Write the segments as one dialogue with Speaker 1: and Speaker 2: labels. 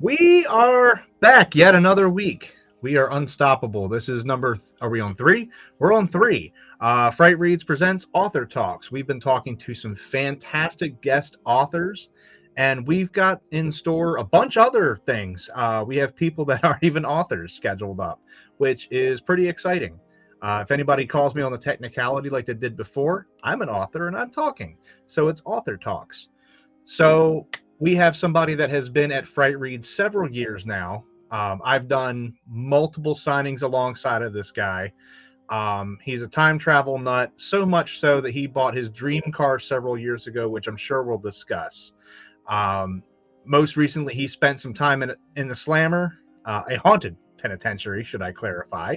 Speaker 1: We are back yet another week. We are unstoppable. This is are we on three? We're on three. Fright Reads presents Author Talks. We've been talking to some fantastic guest authors, and we've got in store a bunch of other things. We have people that aren't even authors scheduled up, which is pretty exciting. If anybody calls me on the technicality like they did before, I'm an author and I'm talking. So it's Author Talks. So we have somebody that has been at Fright Read several years now. I've done multiple signings alongside of this guy. He's a time travel nut, so much so that he bought his dream car several years ago, which I'm sure we'll discuss. Most recently, he spent some time in the Slammer, a haunted penitentiary, should I clarify,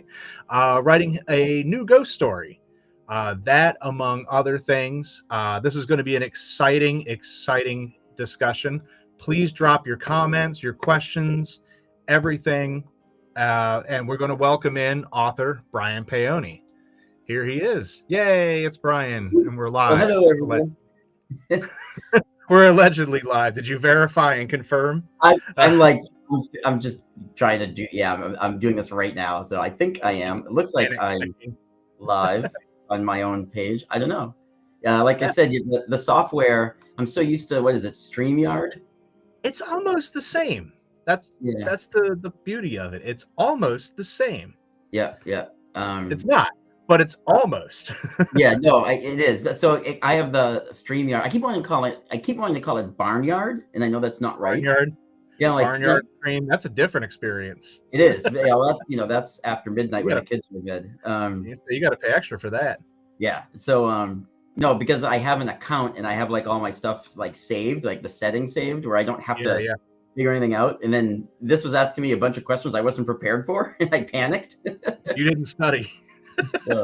Speaker 1: writing a new ghost story. That, among other things, this is going to be an exciting discussion. Please drop your comments, your questions, everything. And we're going to welcome in author Brian Paone. Here he is. Yay, it's Brian, and we're live.
Speaker 2: Well, hello, everyone.
Speaker 1: We're allegedly live. Did you verify and confirm?
Speaker 2: I'm just trying to do. Yeah, I'm doing this right now, so I think I am. It looks like I'm live on my own page. I don't know. I said, the software. I'm so used to, what is it, StreamYard?
Speaker 1: It's almost the same. That's the beauty of it. It's almost the same.
Speaker 2: Yeah.
Speaker 1: It's not, but it's almost.
Speaker 2: Yeah, no, it is. So I have the StreamYard. I keep wanting to call it Barnyard, and I know that's not right.
Speaker 1: Barnyard.
Speaker 2: Yeah,
Speaker 1: Barnyard Stream. That's a different experience.
Speaker 2: It is. That's after midnight when the kids are in bed.
Speaker 1: You got to pay extra for that.
Speaker 2: Yeah. So no, because I have an account and I have all my stuff saved, the settings saved, where I don't have to figure anything out. And then this was asking me a bunch of questions I wasn't prepared for, and I panicked.
Speaker 1: You didn't study.
Speaker 2: So,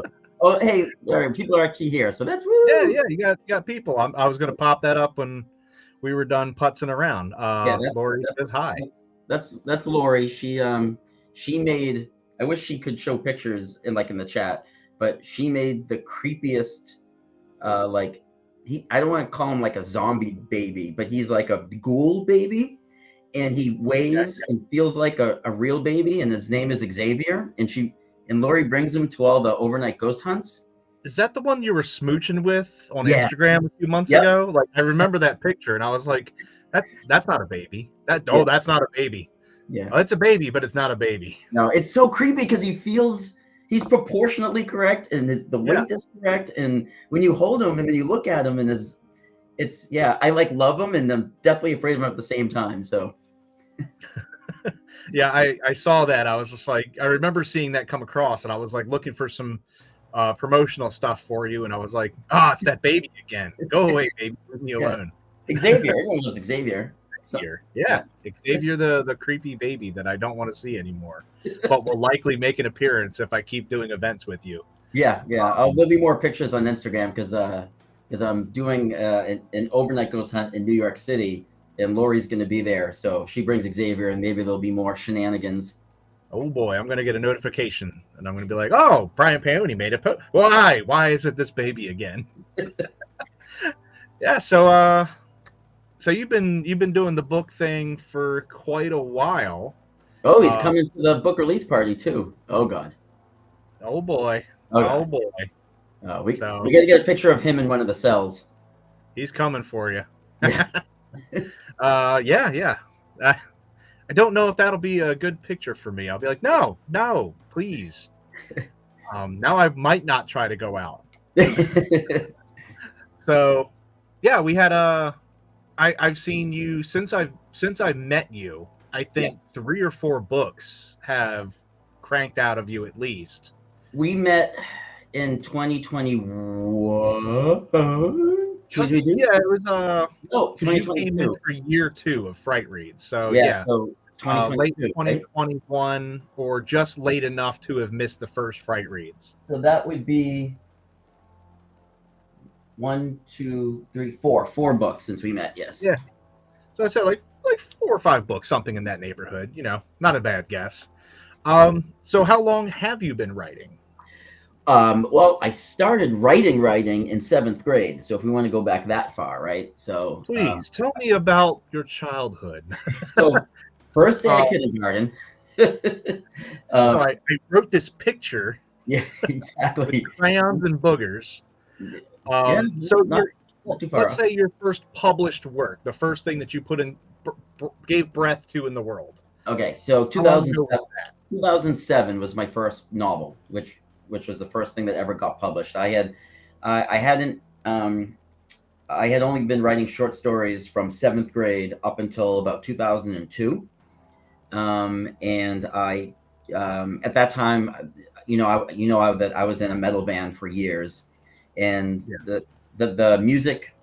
Speaker 2: hey, people are actually here, so that's woo.
Speaker 1: Yeah. You got people. I was going to pop that up when we were done putzing around. Lori says hi.
Speaker 2: That's Lori. She made. I wish she could show pictures in the chat, but she made the creepiest. I don't want to call him a zombie baby, but he's like a ghoul baby, and he weighs and feels like a real baby, and his name is Xavier, and Lori brings him to all the overnight ghost hunts.
Speaker 1: Is that the one you were smooching with on Instagram a few months ago? I remember that picture, and I was like, that's not a baby. That's not a baby.
Speaker 2: Yeah,
Speaker 1: it's a baby, but it's not a baby.
Speaker 2: No, it's so creepy because he's proportionately correct, and the weight is correct, and when you hold him and then you look at him, and I love him, and I'm definitely afraid of him at the same time. So.
Speaker 1: Yeah, I saw that. I was just like, I remember seeing that come across, and I was looking for some promotional stuff for you, and I was like, it's that baby again. Go away, baby. Leave me alone.
Speaker 2: Xavier. Everyone knows Xavier.
Speaker 1: Xavier, the creepy baby that I don't want to see anymore, but will likely make an appearance if I keep doing events with you.
Speaker 2: Yeah. There'll be more pictures on Instagram because I'm doing an overnight ghost hunt in New York City, and Lori's going to be there, so she brings Xavier, and maybe there'll be more shenanigans.
Speaker 1: Oh boy, I'm going to get a notification, and I'm going to be like, "Oh, Brian Paone made a post. Why? Why is it this baby again?" Yeah. So you've been doing the book thing for quite a while.
Speaker 2: Oh, he's coming to the book release party too. Oh God.
Speaker 1: Oh boy.
Speaker 2: We got to get a picture of him in one of the cells.
Speaker 1: He's coming for you.
Speaker 2: Yeah.
Speaker 1: Yeah. I don't know if that'll be a good picture for me. I'll be like, no, please. Now I might not try to go out. So, yeah, we had I've seen you since I've met you. I think 3 or 4 books have cranked out of you at least.
Speaker 2: We met in 2021. 2022?
Speaker 1: Yeah, it was
Speaker 2: 2022.
Speaker 1: You came in for year 2 of Fright Reads. So
Speaker 2: so
Speaker 1: late 2021, or just late enough to have missed the first Fright Reads.
Speaker 2: So that would be 1, 2, 3, 4 books since we met. Yes.
Speaker 1: Yeah. So I said like 4 or 5 books, something in that neighborhood. Not a bad guess. So how long have you been writing?
Speaker 2: Well, I started writing in 7th grade. So if we want to go back that far, right? So
Speaker 1: please tell me about your childhood.
Speaker 2: So First day of kindergarten.
Speaker 1: I wrote this picture.
Speaker 2: Yeah, exactly.
Speaker 1: Crayons and boogers.
Speaker 2: Yeah,
Speaker 1: So
Speaker 2: not too far
Speaker 1: let's
Speaker 2: off.
Speaker 1: say your first published work, the first thing that you put in, gave breath to in the world.
Speaker 2: Okay, so
Speaker 1: How long ago was
Speaker 2: 2007 was my first novel, which was the first thing that ever got published. I hadn't I had only been writing short stories from 7th grade up until about 2002. And I at that time, that I was in a metal band for years, and
Speaker 1: Yeah.
Speaker 2: the music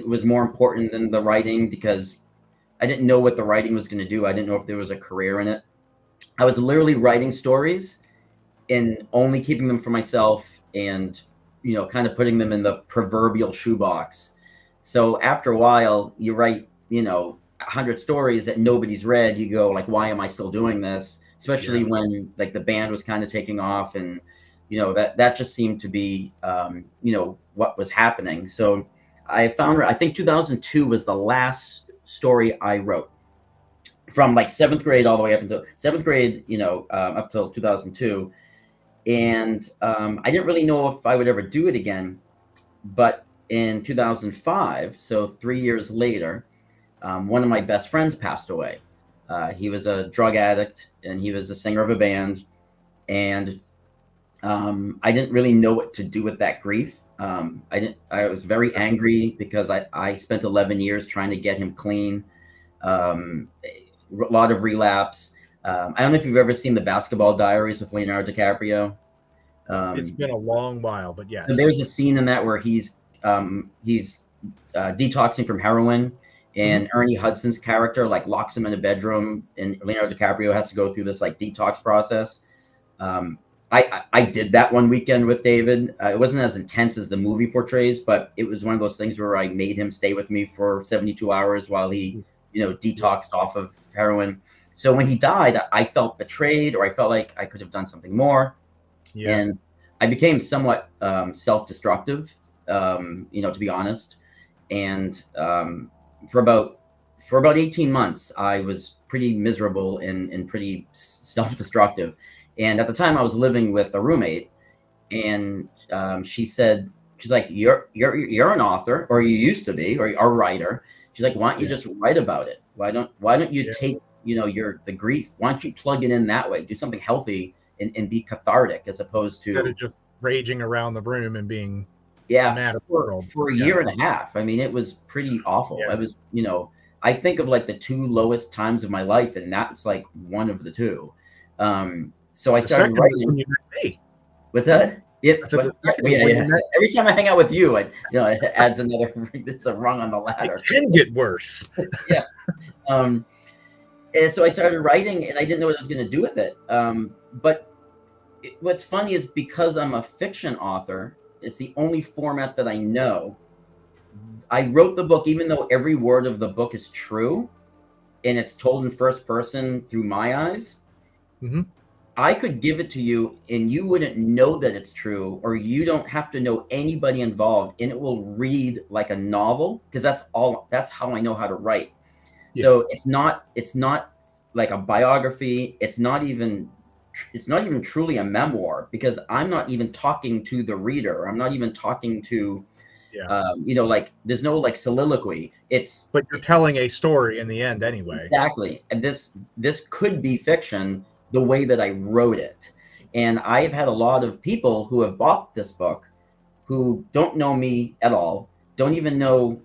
Speaker 2: was more important than the writing because I didn't know what the writing was going to do. I didn't know if there was a career in it. I was literally writing stories and only keeping them for myself, and kind of putting them in the proverbial shoebox. So after a while, you write 100 stories that nobody's read. You go like, why am I still doing this? Especially when like the band was kind of taking off, and that just seemed to be what was happening. So I think 2002 was the last story I wrote, from like 7th grade all the way up until 7th grade, up till 2002. And I didn't really know if I would ever do it again. But in 2005, so 3 years later, one of my best friends passed away. He was a drug addict, and he was the singer of a band. And I didn't really know what to do with that grief. I was very angry because I spent 11 years trying to get him clean. A lot of relapse. I don't know if you've ever seen the Basketball Diaries with Leonardo DiCaprio.
Speaker 1: It's been a long while, but yes.
Speaker 2: So there's a scene in that where he's detoxing from heroin, and Ernie Hudson's character like locks him in a bedroom, and Leonardo DiCaprio has to go through this like detox process. I did that one weekend with David. It wasn't as intense as the movie portrays, but it was one of those things where I made him stay with me for 72 hours while he detoxed off of heroin. So when he died, I felt betrayed, or I felt like I could have done something more.
Speaker 1: Yeah.
Speaker 2: And I became somewhat self-destructive, to be honest. And for about 18 months, I was pretty miserable and pretty self-destructive. And at the time, I was living with a roommate, and she's like, you're an author, or you used to be, or a writer. She's like, why don't you just write about it? Why don't you take the grief? Why don't you plug it in that way? Do something healthy and be cathartic, as opposed to
Speaker 1: instead of just raging around the room and being
Speaker 2: mad
Speaker 1: at the world
Speaker 2: for a year and a half. I mean, it was pretty awful. I was, I think of like the two lowest times of my life, and that's like one of the two. So I started writing.
Speaker 1: When you met me.
Speaker 2: What's that? Yeah. Every time I hang out with you, it adds another. It's a rung on the ladder.
Speaker 1: It can get worse.
Speaker 2: Yeah. And so I started writing, and I didn't know what I was going to do with it. But what's funny is, because I'm a fiction author, it's the only format that I know. I wrote the book, even though every word of the book is true, and it's told in first person through my eyes. I could give it to you, and you wouldn't know that it's true, or you don't have to know anybody involved, and it will read like a novel, because that's how I know how to write. Yeah. So it's not like a biography. It's not even truly a memoir, because I'm not even talking to the reader. I'm not even talking to, like there's no like soliloquy.
Speaker 1: But you're telling a story in the end anyway.
Speaker 2: Exactly. And this could be fiction the way that I wrote it. And I've had a lot of people who have bought this book who don't know me at all, don't even know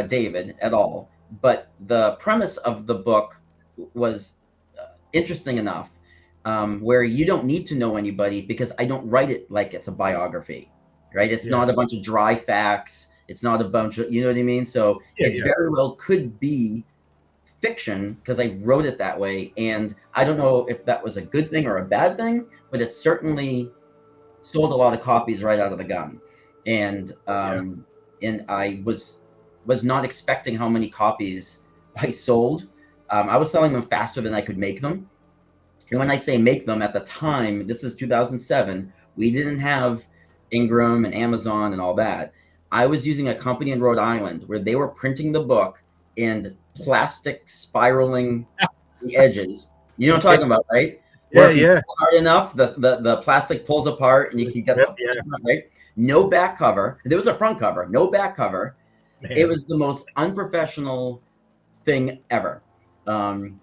Speaker 2: David at all. But the premise of the book was interesting enough, where you don't need to know anybody, because I don't write it like it's a biography, right? It's not a bunch of dry facts. It's not a bunch of, you know what I mean? So it very well could be fiction, because I wrote it that way. And I don't know if that was a good thing or a bad thing, but it certainly sold a lot of copies right out of the gun. And and I was not expecting how many copies I sold. I was selling them faster than I could make them. And when I say make them, at the time, this is 2007, we didn't have Ingram and Amazon and all that. I was using a company in Rhode Island where they were printing the book in plastic spiraling the edges. You know what I'm talking about, right? Where
Speaker 1: Yeah,
Speaker 2: if you
Speaker 1: yeah.
Speaker 2: pull hard enough, the plastic pulls apart and you can get
Speaker 1: Yep,
Speaker 2: the
Speaker 1: yeah,
Speaker 2: right. No back cover. There was a front cover, no back cover. It
Speaker 1: man.
Speaker 2: was the most unprofessional thing ever. Um,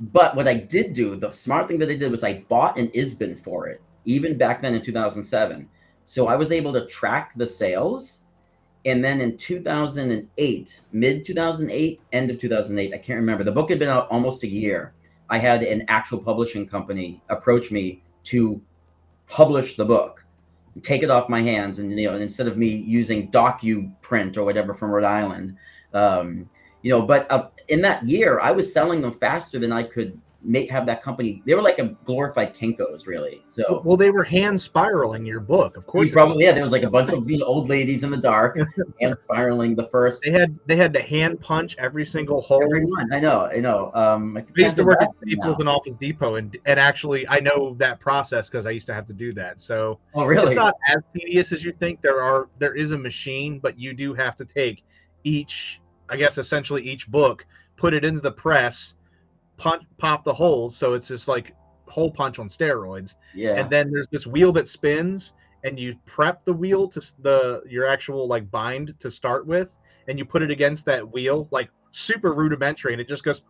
Speaker 2: but what I did do, the smart thing that I did was I bought an ISBN for it, even back then in 2007. So I was able to track the sales. And then in 2008, mid 2008, end of 2008, I can't remember. The book had been out almost a year. I had an actual publishing company approach me to publish the book, take it off my hands, and instead of me using DocuPrint or whatever from Rhode Island, but in that year I was selling them faster than I could have that company. They were like a glorified Kinkos, really. So
Speaker 1: Well, they were hand spiraling your book. Of
Speaker 2: you
Speaker 1: course, it took.
Speaker 2: probably, yeah, there was like a bunch of old ladies in the dark and spiraling the first
Speaker 1: They had to hand punch every single hole.
Speaker 2: everyone. I know. I
Speaker 1: I used
Speaker 2: can't
Speaker 1: to work at
Speaker 2: imagine
Speaker 1: Staples
Speaker 2: now.
Speaker 1: and Office Depot, and actually I know that process because I used to have to do that. So
Speaker 2: Oh,
Speaker 1: it's
Speaker 2: really?
Speaker 1: not as tedious as you think. There is a machine, but you do have to take each, I guess, essentially each book, put it into the press, punch, pop the holes, so it's just like hole punch on steroids. And
Speaker 2: Yeah.
Speaker 1: then there's this wheel that spins, and you prep the wheel to your actual like bind to start with, and you put it against that wheel, like super rudimentary, and it just goes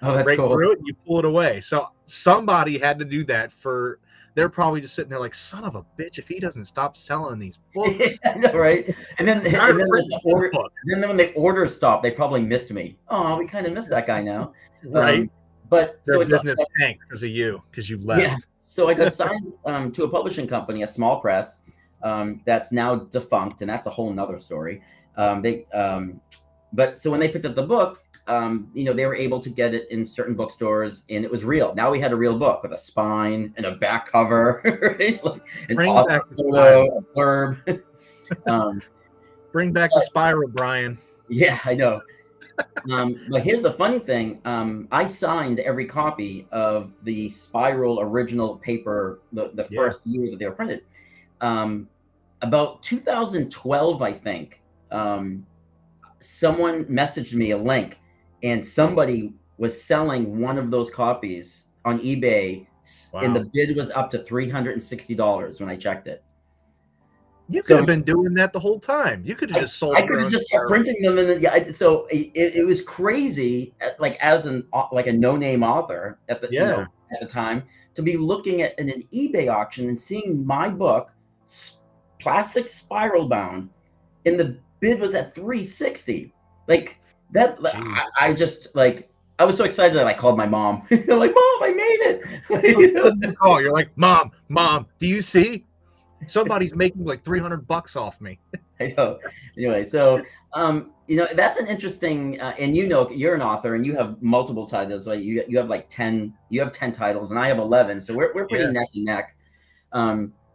Speaker 2: Oh, that's
Speaker 1: right
Speaker 2: cool.
Speaker 1: through it, and you pull it away. So somebody had to do that for. They're probably just sitting there like, son of a bitch, if he doesn't stop selling these books.
Speaker 2: I know, right? And then
Speaker 1: I'm tired
Speaker 2: and
Speaker 1: of
Speaker 2: then
Speaker 1: printing
Speaker 2: the
Speaker 1: this
Speaker 2: order
Speaker 1: book.
Speaker 2: then when the order stopped, they probably missed me. Oh, we kind of missed that guy now.
Speaker 1: Right?
Speaker 2: But
Speaker 1: Their
Speaker 2: so it got
Speaker 1: business tanked because of you, because you
Speaker 2: yeah.
Speaker 1: left.
Speaker 2: So I got signed to a publishing company, a small press, that's now defunct, and that's a whole nother story. But so when they picked up the book, they were able to get it in certain bookstores, and it was real. Now we had a real book with a spine and a back cover, right? Like an
Speaker 1: Bring
Speaker 2: author
Speaker 1: back the
Speaker 2: photo,
Speaker 1: spiral.
Speaker 2: a blurb. um,
Speaker 1: Bring back the spiral, Brian.
Speaker 2: yeah, I know. But here's the funny thing. I signed every copy of the Spiral original paper the
Speaker 1: Yeah.
Speaker 2: first year that they were printed. About 2012, I think, someone messaged me a link, and somebody was selling one of those copies on eBay, and
Speaker 1: Wow.
Speaker 2: the bid was up to $360 when I checked it.
Speaker 1: You could
Speaker 2: So
Speaker 1: have been doing that the whole time. You could have just sold
Speaker 2: I
Speaker 1: your
Speaker 2: could have
Speaker 1: own
Speaker 2: just kept
Speaker 1: spiral.
Speaker 2: printing them, and then so it was crazy. Like as like a no name author at the
Speaker 1: Yeah.
Speaker 2: at the time, to be looking at an eBay auction and seeing my book, plastic spiral bound, and the bid was at 360. Like that,
Speaker 1: Jeez.
Speaker 2: I just like I was so excited that I called my mom. Like, Mom, I made
Speaker 1: Who
Speaker 2: it.
Speaker 1: did you call? You're like, Mom, do you see? Somebody's making like $300 off me.
Speaker 2: I know. Anyway, so that's an interesting, and you're an author and you have multiple titles. Like you have like 10, you have 10 titles, and I have 11. So we're pretty
Speaker 1: Yeah.
Speaker 2: neck and neck.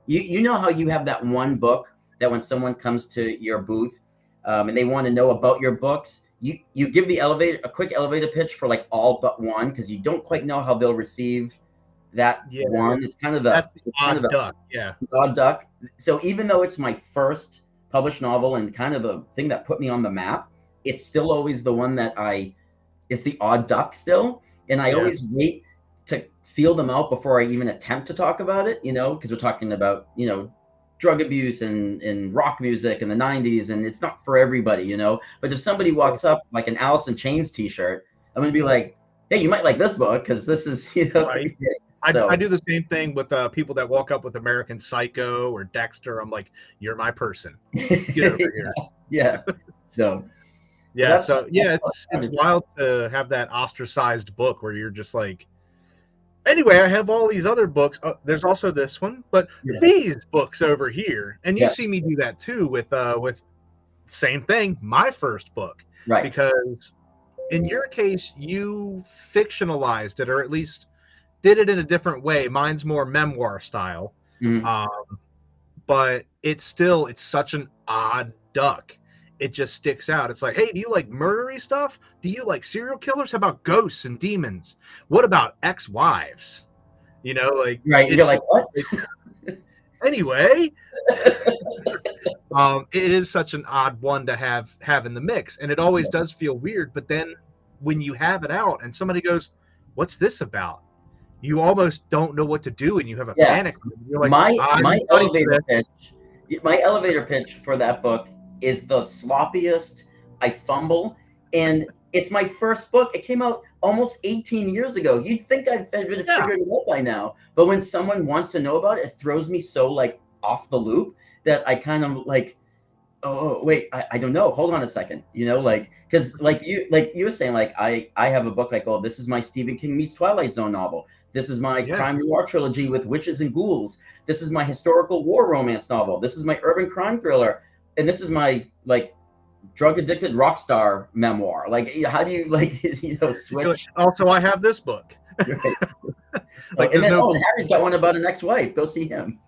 Speaker 2: You know how you have that one book that when someone comes to your booth, and they want to know about your books, you give a quick elevator pitch for like all but one, because you don't quite know how they'll receive that
Speaker 1: Yeah.
Speaker 2: one. It's kind of
Speaker 1: That's the odd duck. Yeah.
Speaker 2: odd duck. So even though it's my first published novel and kind of the thing that put me on the map, it's still always the one that it's the odd duck still. And I
Speaker 1: Yeah.
Speaker 2: always wait to feel them out before I even attempt to talk about it, because we're talking about, drug abuse and rock music in the 90s, and it's not for everybody, But if somebody walks up like an Alice in Chains t-shirt, I'm going to be like, hey, you might like this book because this is,
Speaker 1: Right.
Speaker 2: So
Speaker 1: I do the same thing with people that walk up with American Psycho or Dexter. I'm like, you're my person. Get over here.
Speaker 2: yeah. So
Speaker 1: Yeah. So yeah, it's
Speaker 2: that's
Speaker 1: wild to have that ostracized book where you're just like, anyway, I have all these other books. There's also this one, but
Speaker 2: yeah.
Speaker 1: these books over here, and you
Speaker 2: Yeah.
Speaker 1: see me do that too with same thing, my first book,
Speaker 2: Right.
Speaker 1: because in your case you fictionalized it, or at least did it in a different way. Mine's more memoir style,
Speaker 2: Mhm.
Speaker 1: but it's such an odd duck. It just sticks out. It's like, hey, do you like murdery stuff? Do you like serial killers? How about ghosts and demons? What about ex-wives? Like
Speaker 2: Right. You're
Speaker 1: it's
Speaker 2: like, what?
Speaker 1: anyway. It is such an odd one to have in the mix, and it always does feel weird. But then when you have it out and somebody goes, "What's this about?" You almost don't know what to do, and you have a
Speaker 2: Yeah.
Speaker 1: panic. You're like,
Speaker 2: my
Speaker 1: "I'm
Speaker 2: my
Speaker 1: studying for
Speaker 2: elevator
Speaker 1: this."
Speaker 2: pitch, my elevator pitch for that book is the sloppiest. I fumble, and it's my first book. It came out almost 18 years ago. You'd think I'd figured
Speaker 1: Yeah.
Speaker 2: it out by now, but when someone wants to know about it, it throws me so like off the loop that I kind of like, oh wait, I don't know, hold on a second, you know, like, because like you were saying, like I have a book like, oh, this is my Stephen King meets Twilight Zone novel, this is my
Speaker 1: Yeah.
Speaker 2: crime noir trilogy with witches and ghouls, this is my historical war romance novel, this is my urban crime thriller, and this is my like drug addicted rock star memoir. Like, how do you like you know switch?
Speaker 1: Also, I have this book.
Speaker 2: Right.
Speaker 1: Like,
Speaker 2: And
Speaker 1: there's
Speaker 2: then
Speaker 1: no.
Speaker 2: and Harry's got one about an ex-wife. Go see him.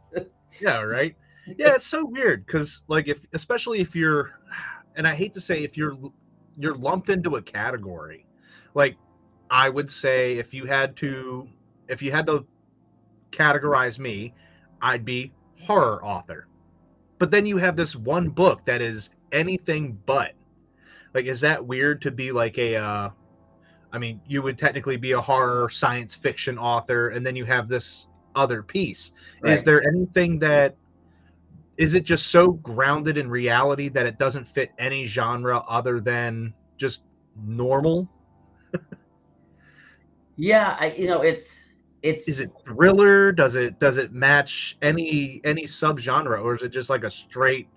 Speaker 1: Yeah, right. Yeah, it's so weird because, like, especially if you're, and I hate to say, if you're lumped into a category, like, I would say if you had to categorize me, I'd be horror author. But then you have this one book that is anything but. Like, is that weird to be like a? I mean, you would technically be a horror science fiction author, and then you have this other piece.
Speaker 2: Right.
Speaker 1: Is there anything that is it just so grounded in reality that it doesn't fit any genre other than just normal?
Speaker 2: Yeah, it's
Speaker 1: Is it thriller? Does it match any subgenre, or is it just like a straight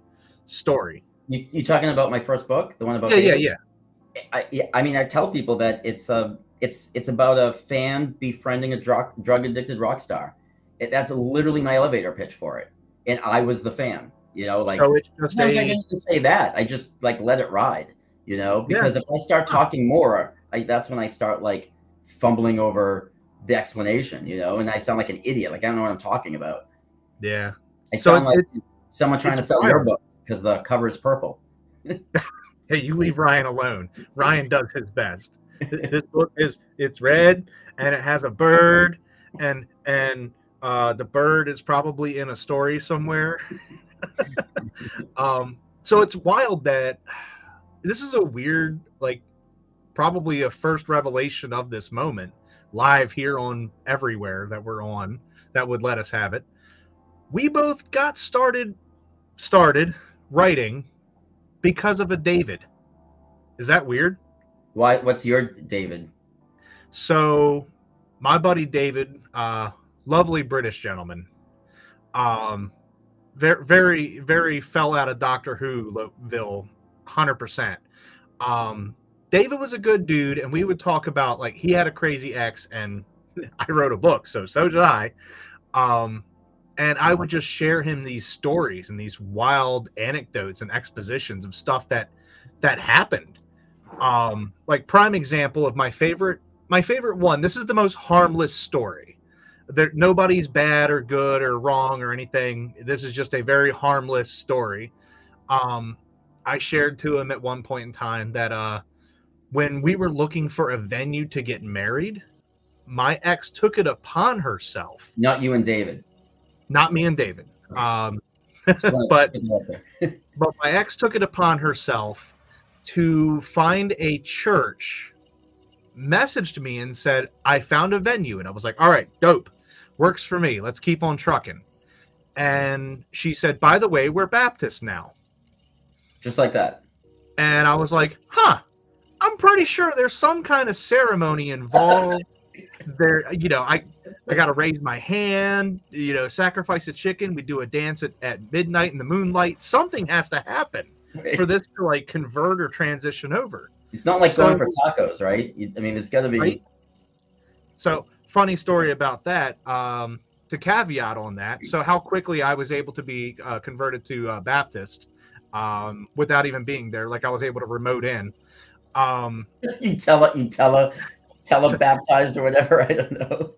Speaker 1: story?
Speaker 2: you talking about my first book, the one about
Speaker 1: Yeah,
Speaker 2: David?
Speaker 1: yeah.
Speaker 2: I mean, I tell people that it's about a fan befriending a drug addicted rock star. That's literally my elevator pitch for it, and I was the fan. You know, like
Speaker 1: So it's just
Speaker 2: sometimes I didn't even say that. I just like let it ride. You know, because if I start talking more, that's when I start like fumbling over the explanation. You know, and I sound like an idiot. Like I don't know what I'm talking about.
Speaker 1: Yeah.
Speaker 2: I
Speaker 1: So
Speaker 2: sound like someone trying to sell your book because the cover is purple.
Speaker 1: Hey, you leave Ryan alone. Ryan does his best. This book it's red and it has a bird and the bird is probably in a story somewhere. So it's wild that this is a weird, like, probably a first revelation of this moment live here on everywhere that we're on that would let us have it. We both got started writing because of a David. Is that weird?
Speaker 2: Why? What's your David?
Speaker 1: So my buddy David, lovely British gentleman, very, very, very fell out of Doctor Whoville, 100%. David was a good dude, and we would talk about, like, he had a crazy ex, and I wrote a book, so did I. And I would just share him these stories and these wild anecdotes and expositions of stuff that happened. Like, prime example of my favorite one. This is the most harmless story. Nobody's bad or good or wrong or anything. This is just a very harmless story. I shared to him at one point in time that when we were looking for a venue to get married, my ex took it upon herself.
Speaker 2: Not you and David.
Speaker 1: Not me and David. But my ex took it upon herself to find a church, messaged me and said, I found a venue. And I was like, all right, dope. Works for me. Let's keep on trucking. And she said, by the way, we're Baptist now.
Speaker 2: Just like that.
Speaker 1: And I was like, huh, I'm pretty sure there's some kind of ceremony involved. There, you know, I got to raise my hand, you know, sacrifice a chicken. We do a dance at midnight in the moonlight. Something has to happen for this to like convert or transition over.
Speaker 2: It's not like going for tacos, right? I mean, it's got to be.
Speaker 1: Right? So, funny story about that. To caveat on that, so how quickly I was able to be converted to Baptist without even being there. Like, I was able to remote in.
Speaker 2: You tell her baptized or whatever. I don't know.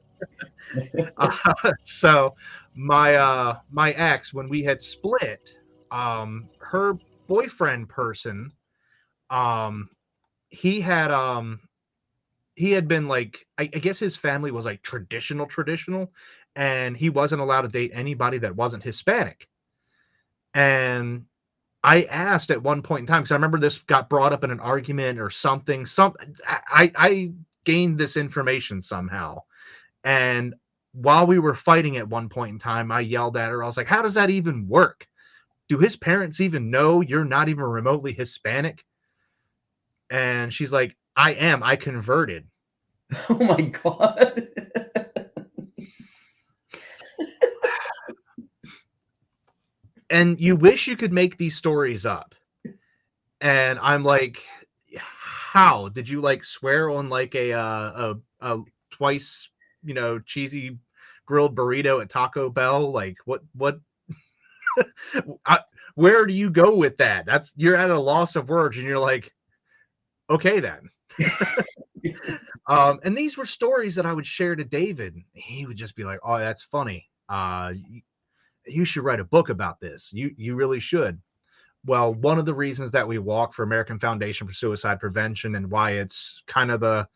Speaker 1: So my ex, when we had split, her boyfriend person, he had been like, I guess his family was like traditional, and he wasn't allowed to date anybody that wasn't Hispanic. And I asked at one point in time, because I remember this got brought up in an argument or something. I gained this information somehow. And while we were fighting at one point in time, I yelled at her. I was like, how does that even work? Do his parents even know you're not even remotely Hispanic? And she's like, I am. I converted.
Speaker 2: Oh my God.
Speaker 1: And you wish you could make these stories up. And I'm like, how did you like swear on like a twice, cheesy grilled burrito at Taco Bell? Like what I, where do you go with that? You're at a loss of words, and you're like, okay then. And these were stories that I would share to David. He would just be like, oh, that's funny. You should write a book about this. You really should. Well, one of the reasons that we walk for American Foundation for Suicide Prevention, and why it's kind of the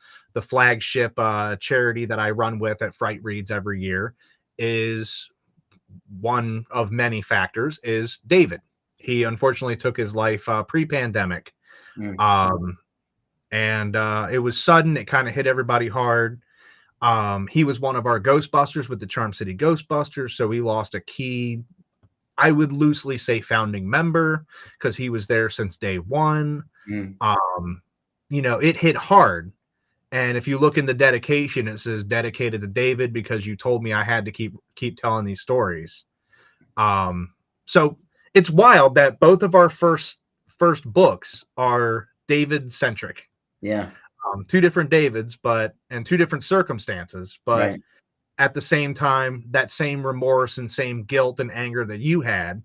Speaker 1: flagship charity that I run with at Frightreads every year, is one of many factors is David. He unfortunately took his life pre-pandemic.
Speaker 2: Mm.
Speaker 1: And it was sudden. It kind of hit everybody hard. He was one of our Ghostbusters with the Charm City Ghostbusters, so we lost a key, I would loosely say, founding member, because he was there since day one.
Speaker 2: Mm.
Speaker 1: It hit hard. And if you look in the dedication, it says dedicated to David because you told me I had to keep telling these stories. So it's wild that both of our first books are David centric.
Speaker 2: Yeah.
Speaker 1: Two different Davids, and two different circumstances, but
Speaker 2: Right.
Speaker 1: at the same time, that same remorse and same guilt and anger that you had.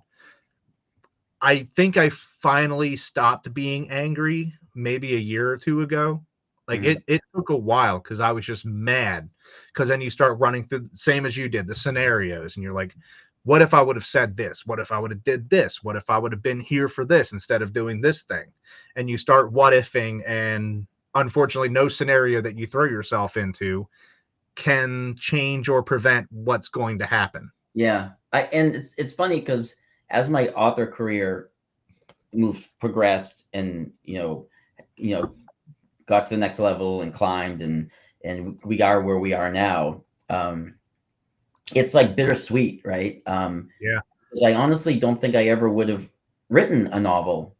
Speaker 1: I think I finally stopped being angry maybe a year or two ago. Like
Speaker 2: Mm.
Speaker 1: it took a while because I was just mad. Because then you start running through the same as you did, the scenarios, and you're like, what if I would have said this? What if I would have did this? What if I would have been here for this instead of doing this thing? And you start what ifing, and unfortunately, no scenario that you throw yourself into can change or prevent what's going to happen.
Speaker 2: Yeah. And it's funny because as my author career progressed and, got to the next level and climbed and we are where we are now. It's like bittersweet, right?
Speaker 1: Yeah.
Speaker 2: Because I honestly don't think I ever would have written a novel.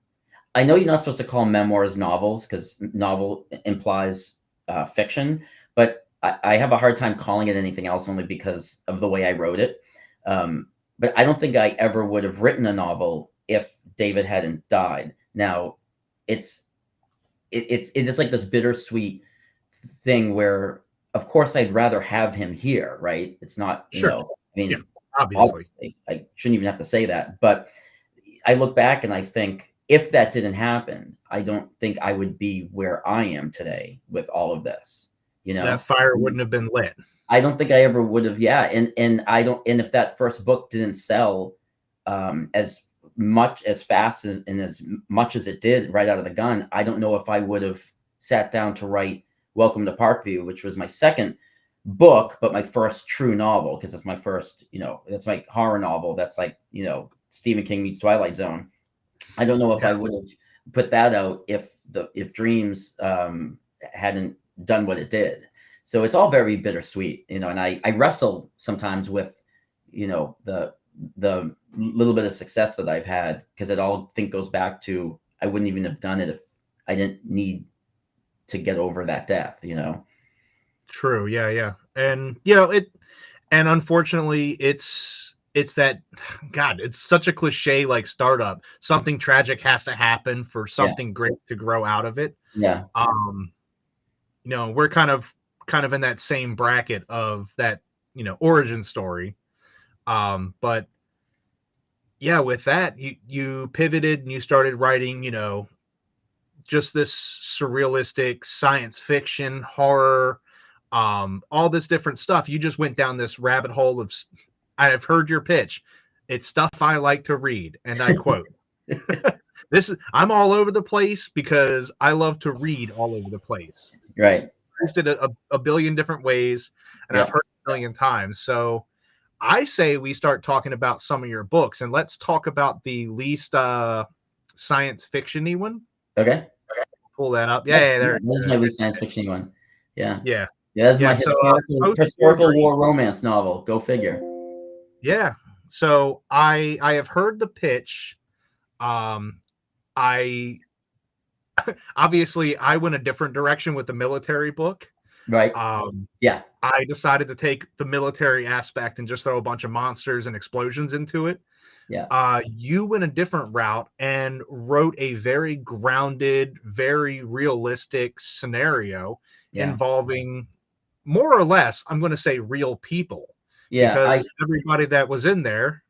Speaker 2: I know you're not supposed to call memoirs novels because novel implies fiction, but I have a hard time calling it anything else only because of the way I wrote it. But I don't think I ever would have written a novel if David hadn't died. Now, it's like this bittersweet thing where, of course, I'd rather have him here, right? It's not,
Speaker 1: Sure.
Speaker 2: I mean,
Speaker 1: yeah, obviously.
Speaker 2: I shouldn't even have to say that, but I look back and I think if that didn't happen, I don't think I would be where I am today with all of this,
Speaker 1: That fire wouldn't have been lit.
Speaker 2: I don't think I ever would have. Yeah. And if that first book didn't sell as much, as fast and as much as it did right out of the gun, I don't know if I would have sat down to write Welcome to Parkview, which was my second book, but my first true novel, because it's my first, that's my horror novel. That's like, Stephen King meets Twilight Zone. I don't know if I would have put that out if Dreams hadn't done what it did. So it's all very bittersweet, and I wrestle sometimes with, the little bit of success that I've had, because it all goes back to I wouldn't even have done it if I didn't need to get over that death,
Speaker 1: True. Yeah. And and unfortunately it's that, God, it's such a cliche, like startup. Something tragic has to happen for something great to grow out of it.
Speaker 2: Yeah.
Speaker 1: We're kind of in that same bracket of that, origin story. But yeah, with that, you pivoted and you started writing, just this surrealistic science fiction, horror, all this different stuff. You just went down this rabbit hole of, I have heard your pitch. It's stuff I like to read. And I quote, I'm all over the place because I love to read all over the place.
Speaker 2: Right.
Speaker 1: I did a billion different ways, and I've heard it a million times. So I say we start talking about some of your books, and let's talk about the least science fiction-y one.
Speaker 2: Okay.
Speaker 1: Pull that up. Yeah, there it
Speaker 2: This is
Speaker 1: is.
Speaker 2: my least science fiction one. Yeah.
Speaker 1: Yeah.
Speaker 2: Yeah, that's my
Speaker 1: Yeah, so post-war
Speaker 2: historical
Speaker 1: dreams.
Speaker 2: war romance novel. Go figure.
Speaker 1: Yeah. So I have heard the pitch. I obviously I went a different direction with the military book.
Speaker 2: Right. Yeah.
Speaker 1: I decided to take the military aspect and just throw a bunch of monsters and explosions into it.
Speaker 2: Yeah.
Speaker 1: You went a different route and wrote a very grounded, very realistic scenario
Speaker 2: Yeah.
Speaker 1: involving more or less, I'm going to say real people,
Speaker 2: Yeah.
Speaker 1: because everybody that was in there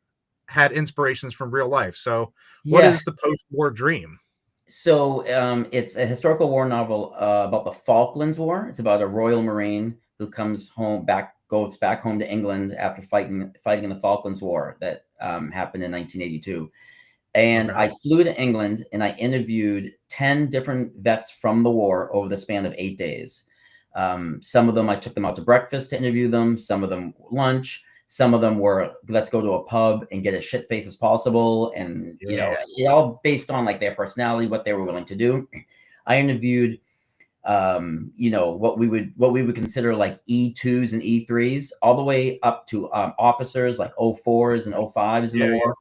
Speaker 1: had inspirations from real life. So, what
Speaker 2: Yeah.
Speaker 1: is the post-war dream?
Speaker 2: So it's a historical war novel about the Falklands War. It's about a Royal Marine who goes back home to England after fighting in the Falklands War that happened in 1982. And
Speaker 1: Okay.
Speaker 2: I flew to England and I interviewed 10 different vets from the war over the span of 8 days. Some of them, I took them out to breakfast to interview them. Some of them lunch. Some of them were, let's go to a pub and get as shit face as possible. And, it all based on like their personality, what they were willing to do. I interviewed, what we would consider like E2s and E3s, all the way up to officers like O4s and O5s in the war.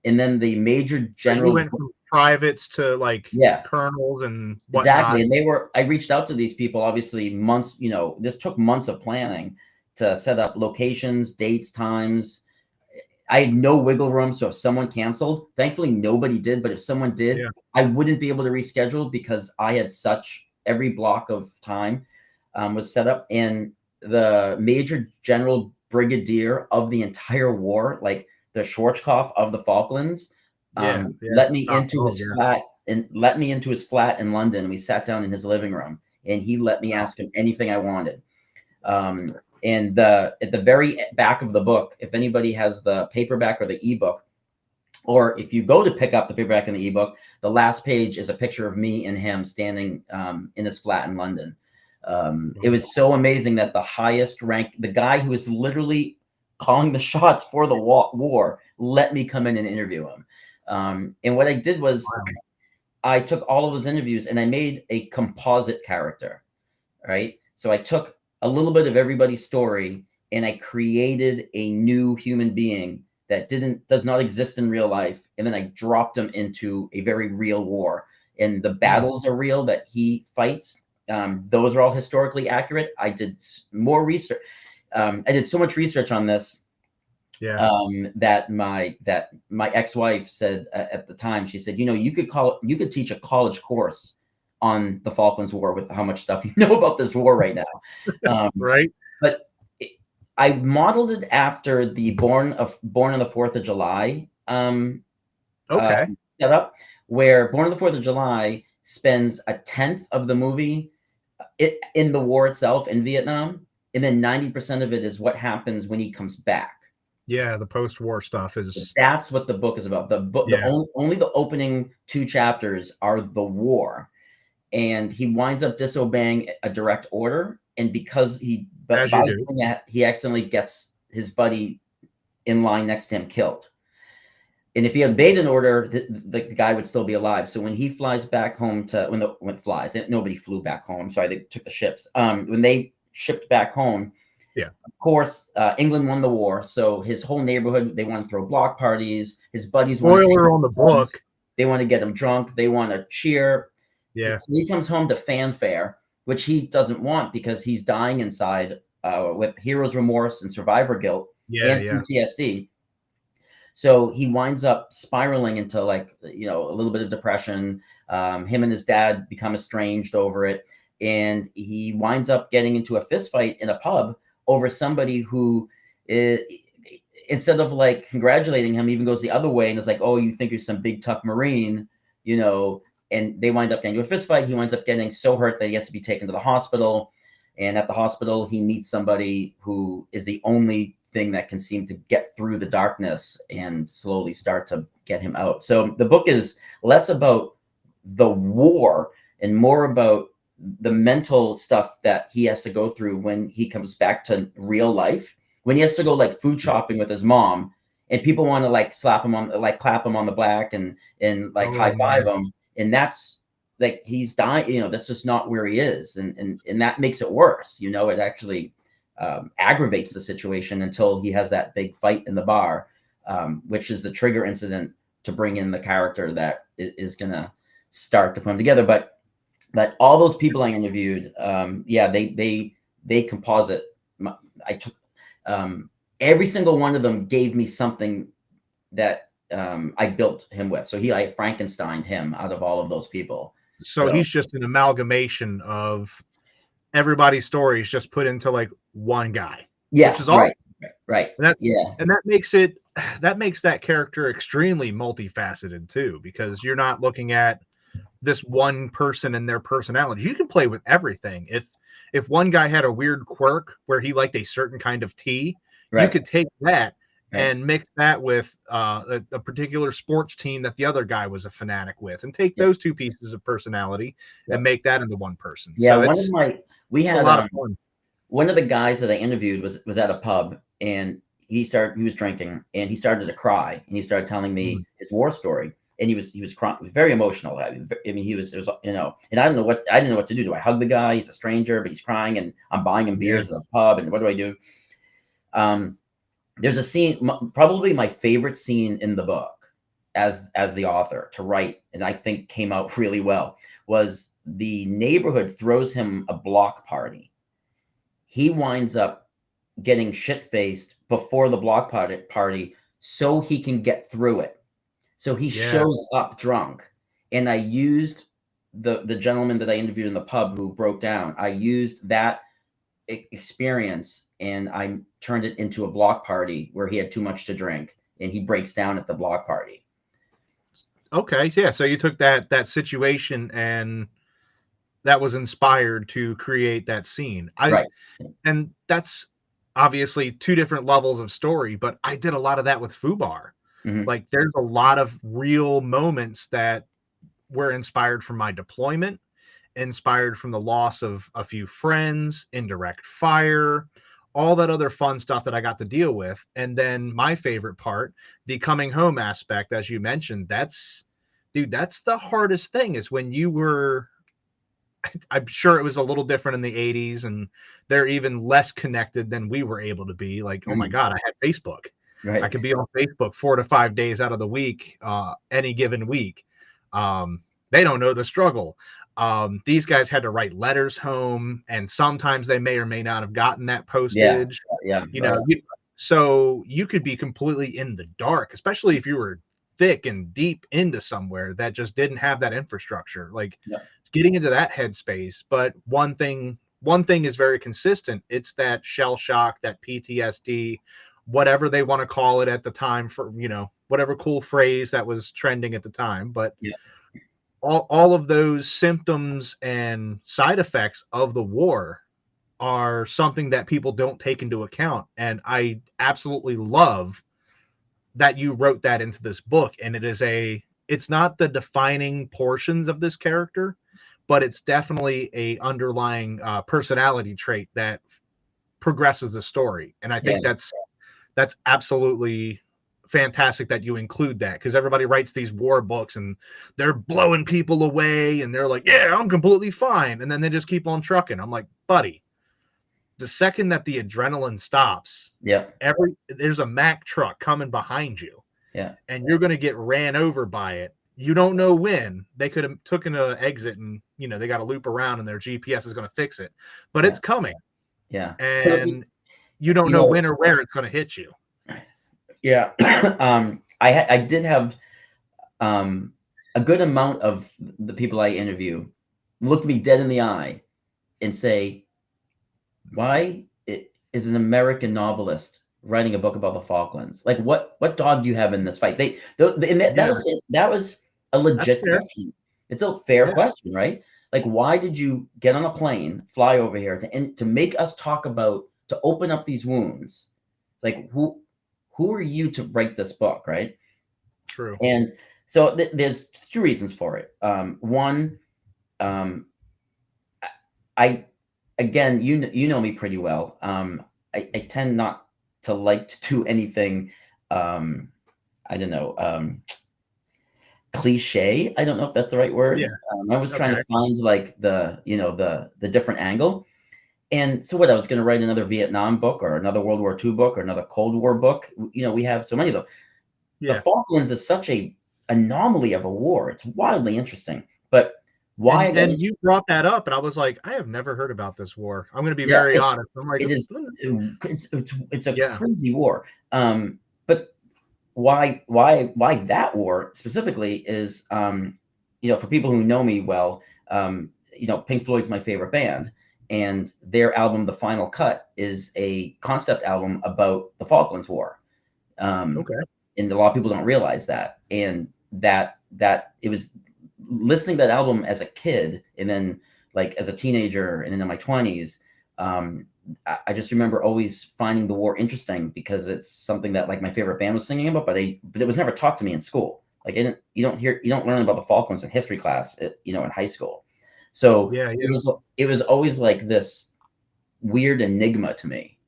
Speaker 2: And then the major generals.
Speaker 1: You went from privates to like colonels and whatnot.
Speaker 2: Exactly. And I reached out to these people, obviously months, this took months of planning to set up locations, dates, times. I had no wiggle room. So if someone canceled, thankfully nobody did. But if someone did, I wouldn't be able to reschedule because I had every block of time was set up. And the major general brigadier of the entire war, like the Schwarzkopf of the Falklands, let me into his flat in London. And we sat down in his living room and he let me ask him anything I wanted. And at the very back of the book, if anybody has the paperback or the ebook, or if you go to pick up the paperback and the ebook, the last page is a picture of me and him standing in his flat in London. It was so amazing that the highest rank, the guy who was literally calling the shots for the war, let me come in and interview him. And what I did was I took all of those interviews and I made a composite character, right? So I took a little bit of everybody's story and I created a new human being that does not exist in real life. And then I dropped him into a very real war. And the battles are real that he fights. Those are all historically accurate. I did more research. I did so much research on this that my ex-wife said at the time, she said, you could teach a college course on the Falklands War with how much stuff you know about this war right now.
Speaker 1: Right.
Speaker 2: But I modeled it after the Born on the 4th of July setup, where Born on the 4th of July spends a tenth of the movie in the war itself in Vietnam. And then 90% of it is what happens when he comes back.
Speaker 1: Yeah, the post-war stuff is.
Speaker 2: That's what the book is about. The book, only the opening 2 chapters are the war, and he winds up disobeying a direct order. And because he accidentally gets his buddy in line next to him killed. And if he had obeyed an order, the guy would still be alive. So when he flies back home nobody flew back home. Sorry, they took the ships. When they shipped back home, of course, England won the war. So his whole neighborhood, they want to throw block parties. His buddies want to take
Speaker 1: on the book.
Speaker 2: They want to get him drunk. They want to cheer.
Speaker 1: Yeah.
Speaker 2: So he comes home to fanfare, which he doesn't want because he's dying inside with hero's remorse and survivor guilt and PTSD. So he winds up spiraling into a little bit of depression. Him and his dad become estranged over it. And he winds up getting into a fist fight in a pub over somebody who, instead of like congratulating him, even goes the other way and is like, oh, you think you're some big tough Marine, and they wind up getting into a fist fight. He winds up getting so hurt that he has to be taken to the hospital. And at the hospital, he meets somebody who is the only thing that can seem to get through the darkness and slowly start to get him out. So the book is less about the war and more about the mental stuff that he has to go through when he comes back to real life, when he has to go like food shopping with his mom and people want to like slap him on, like clap him on the back and like high five him, and that's like he's dying. You know, that's just not where he is, and that makes it worse. You know, it actually aggravates the situation until he has that big fight in the bar, which is the trigger incident to bring in the character that is gonna start to put them together. But all those people I interviewed, they composite. I took every single one of them gave me something that I built him with. So I Frankensteined him out of all of those people.
Speaker 1: So he's just an amalgamation of everybody's stories just put into like one guy.
Speaker 2: Yeah,
Speaker 1: which is awesome.
Speaker 2: Right.
Speaker 1: And that makes that character extremely multifaceted too, because you're not looking at this one person and their personality. You can play with everything. If one guy had a weird quirk where he liked a certain kind of tea, you could take that and mix that with a particular sports team that the other guy was a fanatic with, and take those two pieces of personality and make that into one person.
Speaker 2: Yeah,
Speaker 1: so
Speaker 2: we had
Speaker 1: a lot of fun.
Speaker 2: One of the guys that I interviewed was at a pub, and he was drinking, and he started to cry, and he started telling me his war story, and he was crying, very emotional. I mean, it was, you know, and I didn't know what to do. Do I hug the guy? He's a stranger, but he's crying, and I'm buying him beers at a pub, and what do I do? There's a scene, probably my favorite scene in the book, as the author to write, and I think came out really well, was the neighborhood throws him a block party. He winds up getting shit-faced before the block party so he can get through it. So he shows up drunk. And I used the gentleman that I interviewed in the pub who broke down. I used that experience and I turned it into a block party where he had too much to drink and he breaks down at the block party.
Speaker 1: Okay, yeah. So you took that situation and that was inspired to create that scene. And that's obviously two different levels of story, but I did a lot of that with Fubar. Like there's a lot of real moments that were inspired from my deployment, inspired from the loss of a few friends, indirect fire, all that other fun stuff that I got to deal with. And then my favorite part, the coming home aspect, as you mentioned, that's the hardest thing, is when you were, I'm sure it was a little different in the 80s and they're even less connected than we were able to be. Like, oh my God, I had Facebook. I could be on Facebook 4 to 5 days out of the week, any given week. They don't know the struggle. These guys had to write letters home, and sometimes they may or may not have gotten that postage. So you could be completely in the dark, especially if you were thick and deep into somewhere that just didn't have that infrastructure. Like getting into that headspace. But one thing is very consistent. It's that shell shock, that PTSD, whatever they want to call it at the time, for, you know, whatever cool phrase that was trending at the time. But all of those symptoms and side effects of the war are something that people don't take into account. And I absolutely love that you wrote that into this book. And it's not the defining portions of this character, but it's definitely a underlying personality trait that progresses the story. And I think that's absolutely fantastic that you include that, because everybody writes these war books and they're blowing people away and they're like, yeah, I'm completely fine. And then they just keep on trucking. I'm like, buddy, the second that the adrenaline stops, there's a Mack truck coming behind you. And you're going to get ran over by it. You don't know when. They could have taken an exit and, you know, they got to loop around and their GPS is going to fix it. But it's coming. And you don't know when or where it's going to hit you.
Speaker 2: I did have a good amount of the people I interview look me dead in the eye and say, why is an American novelist writing a book about the Falklands? Like, what dog do you have in this fight? That was a legit question. It's a fair question, right? Like, why did you get on a plane, fly over here to make us talk about, to open up these wounds? Like, who are you to write this book, right?
Speaker 1: True.
Speaker 2: And so there's two reasons for it. One, again, you know me pretty well. I tend not to like to do anything I don't know, cliche. I don't know if that's the right word.
Speaker 1: Yeah.
Speaker 2: I was trying
Speaker 1: Okay.
Speaker 2: to find like the different angle. And so what, I was going to write another Vietnam book or another World War II book or another Cold War book. We have so many of them. The
Speaker 1: Yeah.
Speaker 2: Falklands is such a anomaly of a war. It's wildly interesting. But why I got
Speaker 1: And
Speaker 2: into,
Speaker 1: you brought that up, and I was like, I have never heard about this war. I'm going to be
Speaker 2: yeah,
Speaker 1: very honest. I'm like,
Speaker 2: it is
Speaker 1: "Hmm,
Speaker 2: it's a
Speaker 1: yeah,
Speaker 2: crazy war. But why that war specifically is, for people who know me well, Pink Floyd's my favorite band, and their album The Final Cut is a concept album about the Falklands War. um,
Speaker 1: okay,
Speaker 2: and a lot of people don't realize that. And that it was listening to that album as a kid, and then like as a teenager, and then in my 20s. I just remember always finding the war interesting because it's something that like my favorite band was singing about, but it was never taught to me in school. Like you don't learn about the Falklands in history class, in high school. So
Speaker 1: yeah, yeah,
Speaker 2: it was always like this weird enigma to me.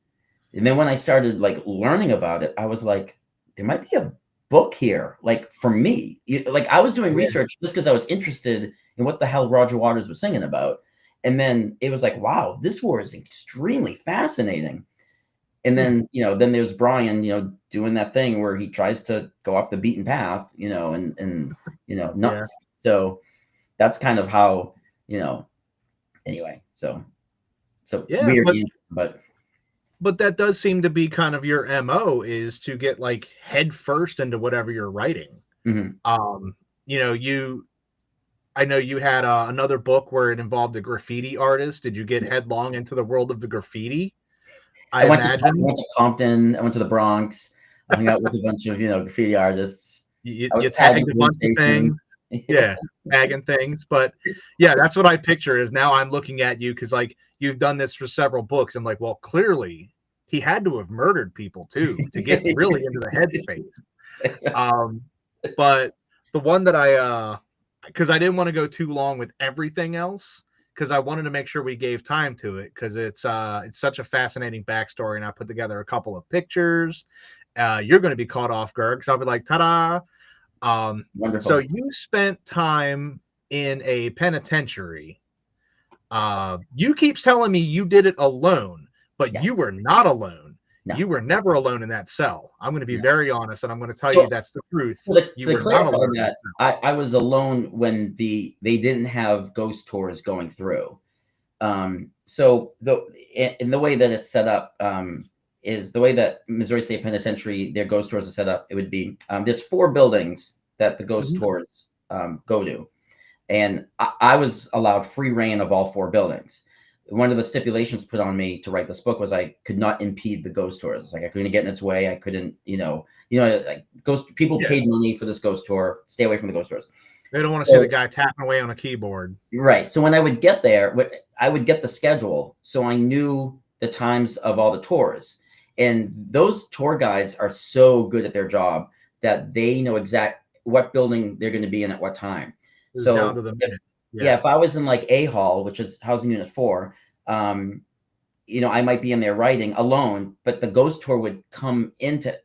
Speaker 2: And then when I started like learning about it, I was like, there might be a book here, like for me. Like I was doing
Speaker 1: yeah.
Speaker 2: research just because I was interested in what the hell Roger Waters was singing about. And then it was like, wow, this war is extremely fascinating. And
Speaker 1: Hmm.
Speaker 2: then, then there's Brian, doing that thing where he tries to go off the beaten path, and
Speaker 1: Yeah,
Speaker 2: nuts. So that's kind of how, anyway, so
Speaker 1: yeah.
Speaker 2: weird,
Speaker 1: But
Speaker 2: but
Speaker 1: that does seem to be kind of your MO, is to get like head first into whatever you're writing.
Speaker 2: mhm.
Speaker 1: Um, you know, you I know you had another book where it involved a graffiti artist. Did you get headlong into the world of the graffiti?
Speaker 2: I
Speaker 1: I
Speaker 2: went to
Speaker 1: imagine
Speaker 2: Compton. I went to the Bronx. I hung out with a bunch of graffiti artists. I
Speaker 1: you
Speaker 2: was tagging
Speaker 1: tagged a
Speaker 2: police
Speaker 1: bunch of
Speaker 2: stations.
Speaker 1: things. Yeah, tagging things. But yeah, that's what I picture. Is now I'm looking at you because like you've done this for several books. I'm like, well, clearly he had to have murdered people too to get really into the headspace. Um, but the one that because I didn't want to go too long with everything else, because I wanted to make sure we gave time to it, because it's such a fascinating backstory, and I put together a couple of pictures. You're going to be caught off guard because I'll be like, ta-da! So
Speaker 2: Wonderful.
Speaker 1: you spent time in a penitentiary. You keep telling me you did it alone, but
Speaker 2: Yeah.
Speaker 1: you were not alone.
Speaker 2: No.
Speaker 1: You were never alone in that cell. I'm going to be
Speaker 2: No.
Speaker 1: very honest, and I'm going to tell you
Speaker 2: So,
Speaker 1: that's the truth.
Speaker 2: so to,
Speaker 1: You
Speaker 2: to
Speaker 1: were not
Speaker 2: clarify
Speaker 1: alone in that
Speaker 2: that,
Speaker 1: cell.
Speaker 2: I was alone when they didn't have ghost tours going through. So the way that it's set up, is the way that Missouri State Penitentiary, their ghost tours are set up. It would be, there's 4 buildings that the ghost
Speaker 1: Mhm.
Speaker 2: tours go to, and I was allowed free reign of all 4 buildings. One of the stipulations put on me to write this book was I could not impede the ghost tours. Like I couldn't get in its way. I couldn't, like ghost people
Speaker 1: Yeah,
Speaker 2: paid money for this ghost tour. Stay away from the ghost tours.
Speaker 1: they don't want to see the
Speaker 2: So
Speaker 1: guy tapping away on a keyboard.
Speaker 2: right. So when I would get there, I would get the schedule, so I knew the times of all the tours. And those tour guides are so good at their job that they know exact what building they're going to be in at what time.
Speaker 1: It was down
Speaker 2: So
Speaker 1: to the
Speaker 2: if
Speaker 1: minute.
Speaker 2: yeah,
Speaker 1: Yeah,
Speaker 2: if I was in like A hall, which is housing unit 4, I might be in there writing alone, but the ghost tour would come into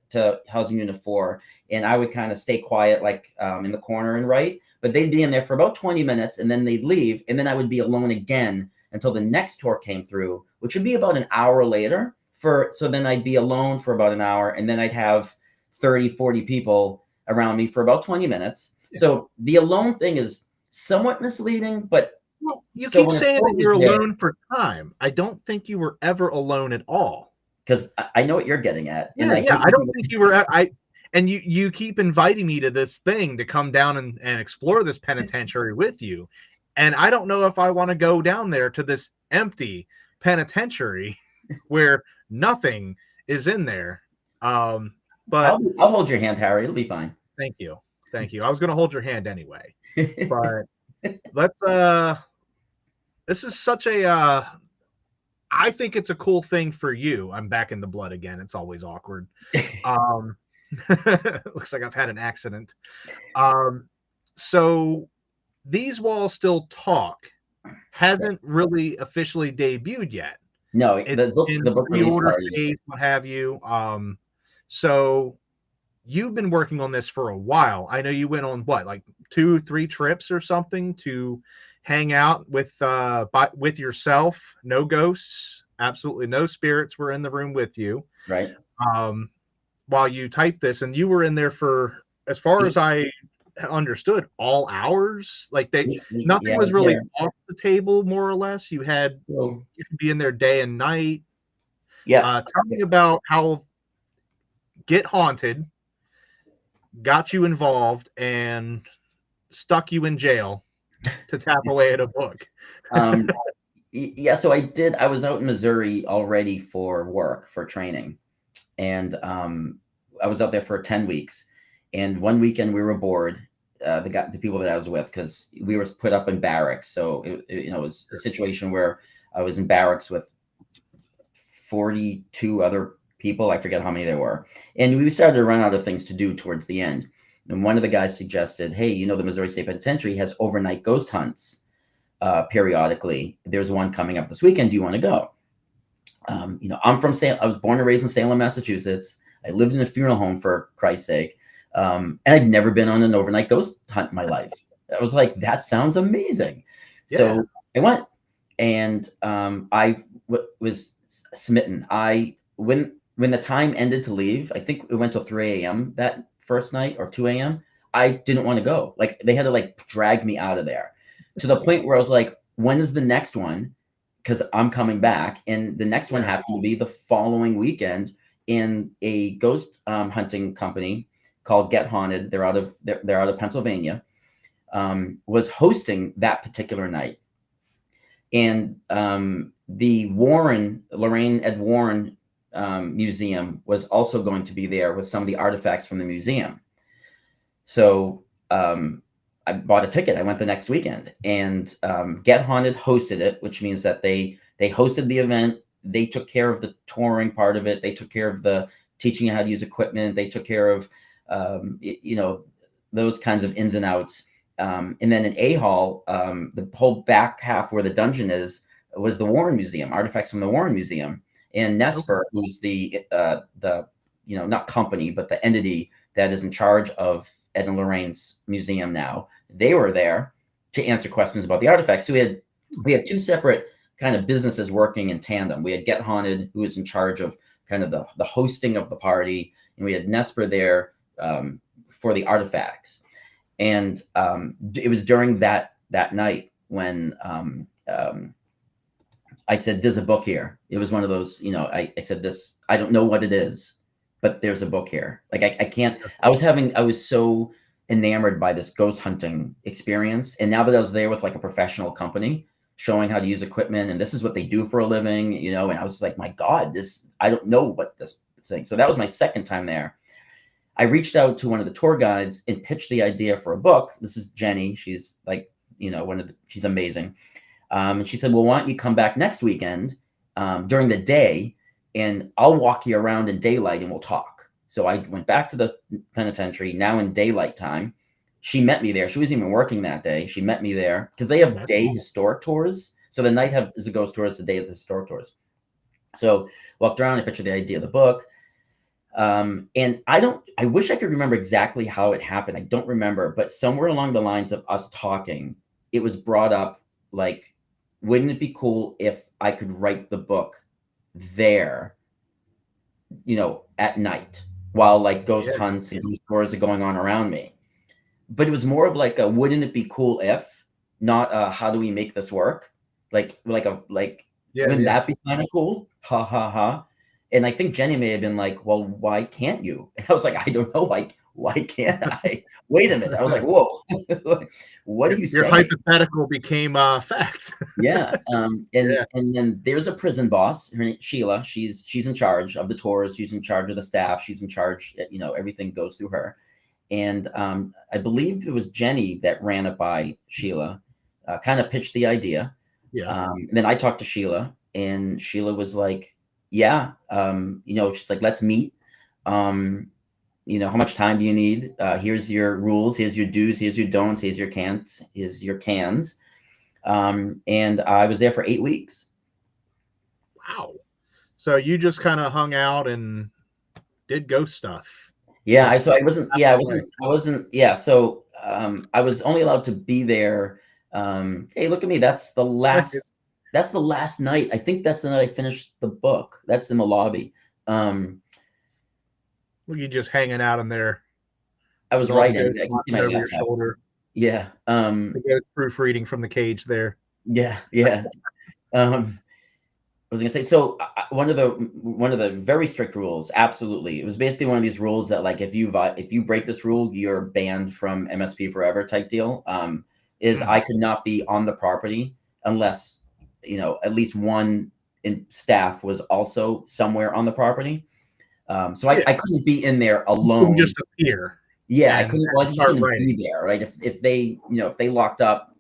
Speaker 2: housing unit 4, and I would kind of stay quiet, like in the corner and write. But they'd be in there for about 20 minutes, and then they'd leave, and then I would be alone again until the next tour came through, which would be about an hour later. So then I'd be alone for about an hour, and then I'd have 30, 40 people around me for about 20 minutes.
Speaker 1: yeah.
Speaker 2: So the alone thing is somewhat misleading, but
Speaker 1: Well, you
Speaker 2: so
Speaker 1: keep
Speaker 2: when a
Speaker 1: saying
Speaker 2: tour
Speaker 1: that
Speaker 2: was
Speaker 1: you're
Speaker 2: there,
Speaker 1: alone for time. I don't think you were ever alone at all.
Speaker 2: because I know what you're getting at, and
Speaker 1: Yeah,
Speaker 2: I
Speaker 1: yeah.
Speaker 2: hate
Speaker 1: I
Speaker 2: when
Speaker 1: don't
Speaker 2: people.
Speaker 1: think you were. And you keep inviting me to this thing to come down and explore this penitentiary with you, and I don't know if I want to go down there to this empty penitentiary where nothing is in there. But
Speaker 2: I'll hold your hand, Harry. It'll be fine.
Speaker 1: thank you, thank you. I was going to hold your hand anyway, but let's. This is such a. I think it's a cool thing for you. I'm back in the blood again. It's always awkward. Um, looks like I've had an accident. Um, so These Walls Still Talk
Speaker 2: Yes.
Speaker 1: hasn't really officially debuted yet.
Speaker 2: No,
Speaker 1: It's
Speaker 2: the book
Speaker 1: in
Speaker 2: the book release
Speaker 1: pre-order
Speaker 2: party.
Speaker 1: phase, what have you. So you've been working on this for a while. I know you went on what, like 2-3 trips or something to hang out with yourself. No ghosts, absolutely no spirits were in the room with you.
Speaker 2: Right.
Speaker 1: Um, while you typed this, and you were in there for, as far as I understood, all hours. Like nothing
Speaker 2: Yeah, I
Speaker 1: was
Speaker 2: was
Speaker 1: really
Speaker 2: there.
Speaker 1: off the table, more or less. You
Speaker 2: So,
Speaker 1: could be in there day and night.
Speaker 2: yeah.
Speaker 1: Tell me about how Get Haunted got you involved and stuck you in jail to tap away at a book.
Speaker 2: Um, yeah, so I was out in Missouri already for work, for training. And I was out there for 10 weeks. And one weekend we were bored, the people that I was with, because we were put up in barracks. So it was a situation where I was in barracks with 42 other people. I forget how many there were. And we started to run out of things to do towards the end. And one of the guys suggested, hey, the Missouri State Penitentiary has overnight ghost hunts periodically. There's one coming up this weekend. Do you want to go? I'm from Salem. I was born and raised in Salem, Massachusetts. I lived in a funeral home, for Christ's sake. And I've never been on an overnight ghost hunt in my life. I was like, that sounds amazing.
Speaker 1: Yeah.
Speaker 2: So I went, and was smitten. When the time ended to leave, I think it went till 3 a.m. that first night, or 2 a.m. I didn't want to go. Like, they had to drag me out of there, to the point where I was like, when is the next one? Because I'm coming back. And the next one happened to be the following weekend in a ghost hunting company called Get Haunted. They're out of Pennsylvania. Was hosting that particular night. And the Lorraine Ed Warren Museum was also going to be there with some of the artifacts from the museum. So I bought a ticket. I went the next weekend, and Get Haunted hosted it, which means that they hosted the event. They took care of the touring part of it. They took care of the teaching you how to use equipment. They took care of, those kinds of ins and outs. And then in A Hall, the whole back half where the dungeon is, was the Warren Museum, artifacts from the Warren Museum. And Nesper, who's the not company, but the entity that is in charge of Ed and Lorraine's museum now, they were there to answer questions about the artifacts. So we had two separate kind of businesses working in tandem. We had Get Haunted, who was in charge of kind of the hosting of the party, and we had Nesper there for the artifacts. And it was during that night when I said, there's a book here. It was one of those, I said, this, I don't know what it is, but there's a book here. Like, I can't, I was so enamored by this ghost hunting experience. And now that I was there with a professional company showing how to use equipment, and this is what they do for a living, and I was like, my God, I don't know what this thing. So that was my second time there. I reached out to one of the tour guides and pitched the idea for a book. This is Jenny. She's she's amazing. And she said, well, why don't you come back next weekend during the day, and I'll walk you around in daylight and we'll talk. So I went back to the penitentiary, now in daylight time. She met me there. She wasn't even working that day. She met me there because they have day historic tours. So the night is the ghost tours, the day is the historic tours. So walked around, I pictured the idea of the book. And I wish I could remember exactly how it happened. I don't remember, but somewhere along the lines of us talking, it was brought up, like, wouldn't it be cool if I could write the book there, at night, while ghost hunts and ghost tours are going on around me? But it was more of wouldn't it be cool if, not how do we make this work? Wouldn't that be kind of cool? Ha ha ha. And I think Jenny may have been like, well, why can't you? And I was like, I don't know. Why can't I? Wait a minute. I was like, whoa, what are you saying?
Speaker 1: Your hypothetical became fact.
Speaker 2: Yeah. And then there's a prison boss, her name Sheila. She's in charge of the tours. She's in charge of the staff. She's in charge, everything goes through her. And I believe it was Jenny that ran it by Sheila, kind of pitched the idea.
Speaker 1: Yeah.
Speaker 2: And then I talked to Sheila, and Sheila was like, yeah, she's like, let's meet. How much time do you need? Here's your rules. Here's your do's. Here's your don'ts. Here's your can'ts. Here's your cans. And I was there for 8 weeks.
Speaker 1: Wow. So you just kind of hung out and did ghost stuff.
Speaker 2: Yeah,
Speaker 1: Just
Speaker 2: I wasn't, yeah. So I was only allowed to be there. Hey, look at me. That's the last night. I think that's the night I finished the book. That's in the lobby. Um,
Speaker 1: look, you just hanging out in there
Speaker 2: I
Speaker 1: with
Speaker 2: was
Speaker 1: all the
Speaker 2: writing.
Speaker 1: ghosts
Speaker 2: I can see
Speaker 1: watching
Speaker 2: my
Speaker 1: over your
Speaker 2: laptop.
Speaker 1: shoulder.
Speaker 2: Yeah.
Speaker 1: The ghost proofreading from the cage there.
Speaker 2: Yeah. Yeah. I was gonna say, so one of the very strict rules, absolutely. It was basically one of these rules that like if you break this rule, you're banned from MSP forever type deal. Is I could not be on the property unless at least one in staff was also somewhere on the property. So
Speaker 1: Yeah,
Speaker 2: I couldn't be in there
Speaker 1: you couldn't
Speaker 2: alone.
Speaker 1: just appear
Speaker 2: Yeah, I
Speaker 1: and
Speaker 2: couldn't. Well, I just
Speaker 1: start
Speaker 2: couldn't
Speaker 1: writing.
Speaker 2: be there, right? If they if they locked up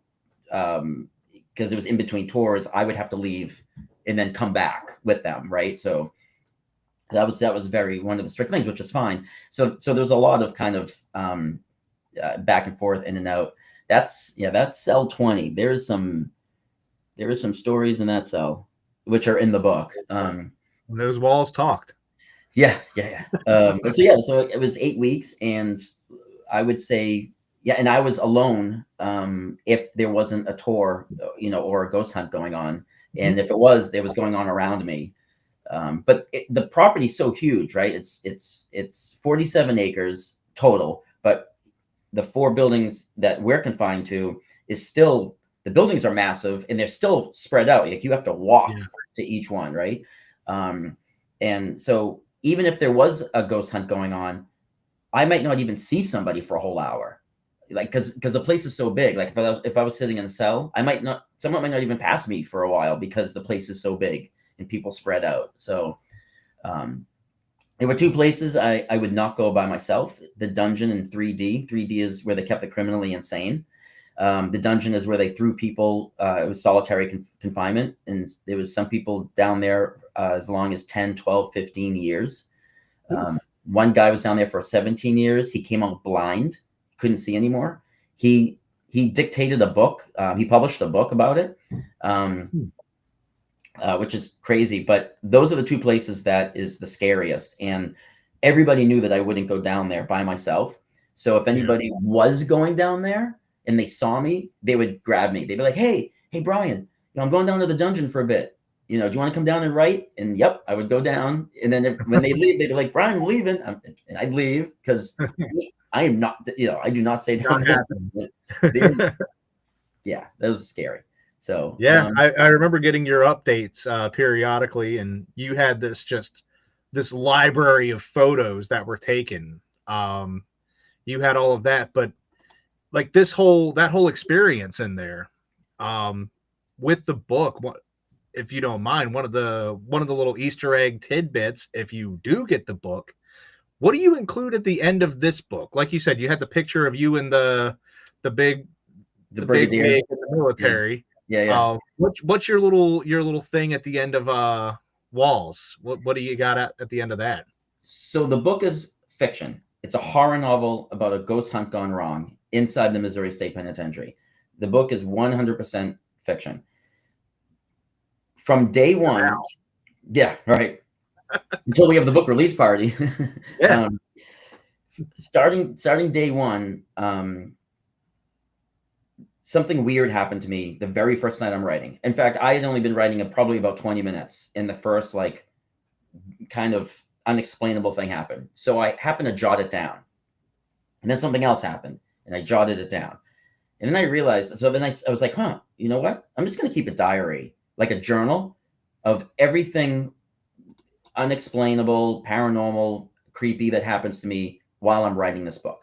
Speaker 2: because it was in between tours, I would have to leave and then come back with them, right? So that was very one of the strict things, which is fine. So there's a lot of kind of back and forth, in and out. That's cell 20. There is some stories in that cell, which are in the book.
Speaker 1: And those walls talked.
Speaker 2: Yeah. So it was 8 weeks, and I would say, yeah, and I was alone if there wasn't a tour, or a ghost hunt going on, and if it was going on around me. But the property's so huge, right? It's 47 acres total, but the four buildings that we're confined to is still the buildings are massive and they're still spread out. Like you have to walk to each one, right? And so even if there was a ghost hunt going on, I might not even see somebody for a whole hour, like because the place is so big. Like if I was sitting in a cell, someone might not even pass me for a while because the place is so big and people spread out. So there were two places I would not go by myself: the dungeon and 3D. 3D is where they kept the criminally insane. The dungeon is where they threw people. It was solitary confinement, and there was some people down there as long as 10, 12, 15 years. One guy was down there for 17 years. He came out blind, couldn't see anymore. He dictated a book. He published a book about it, which is crazy. But those are the two places that is the scariest. And everybody knew that I wouldn't go down there by myself. So if anybody was going down there and they saw me, they would grab me. They'd be like, hey, Brian, I'm going down to the dungeon for a bit. Do you want to come down and write? And yep, I would go down. And then when they leave, they'd be like, Brian, we're leaving. And I'd leave because I am not, I do not stay down there. Yeah, that was scary. So
Speaker 1: yeah, I remember getting your updates periodically, and you had this library of photos that were taken. You had all of that, but like that whole experience in there, with the book. If you don't mind, one of the little Easter egg tidbits, if you do get the book, what do you include at the end of this book? Like you said, you had the picture of you in the big
Speaker 2: brigadier
Speaker 1: wig in the military.
Speaker 2: Yeah.
Speaker 1: What's your little thing at the end of Walls? What do you got at the end of that?
Speaker 2: So the book is fiction. It's a horror novel about a ghost hunt gone wrong inside the Missouri State Penitentiary. The book is 100% fiction. From day one, yeah, right. Until we have the book release party.
Speaker 1: Yeah.
Speaker 2: Starting day one, something weird happened to me the very first night I'm writing. In fact, I had only been writing probably about 20 minutes in the first kind of unexplainable thing happened. So I happened to jot it down. And then something else happened and I jotted it down. And then I realized, so then I was like, you know what? I'm just going to keep a diary, like a journal of everything unexplainable, paranormal, creepy that happens to me while I'm writing this book.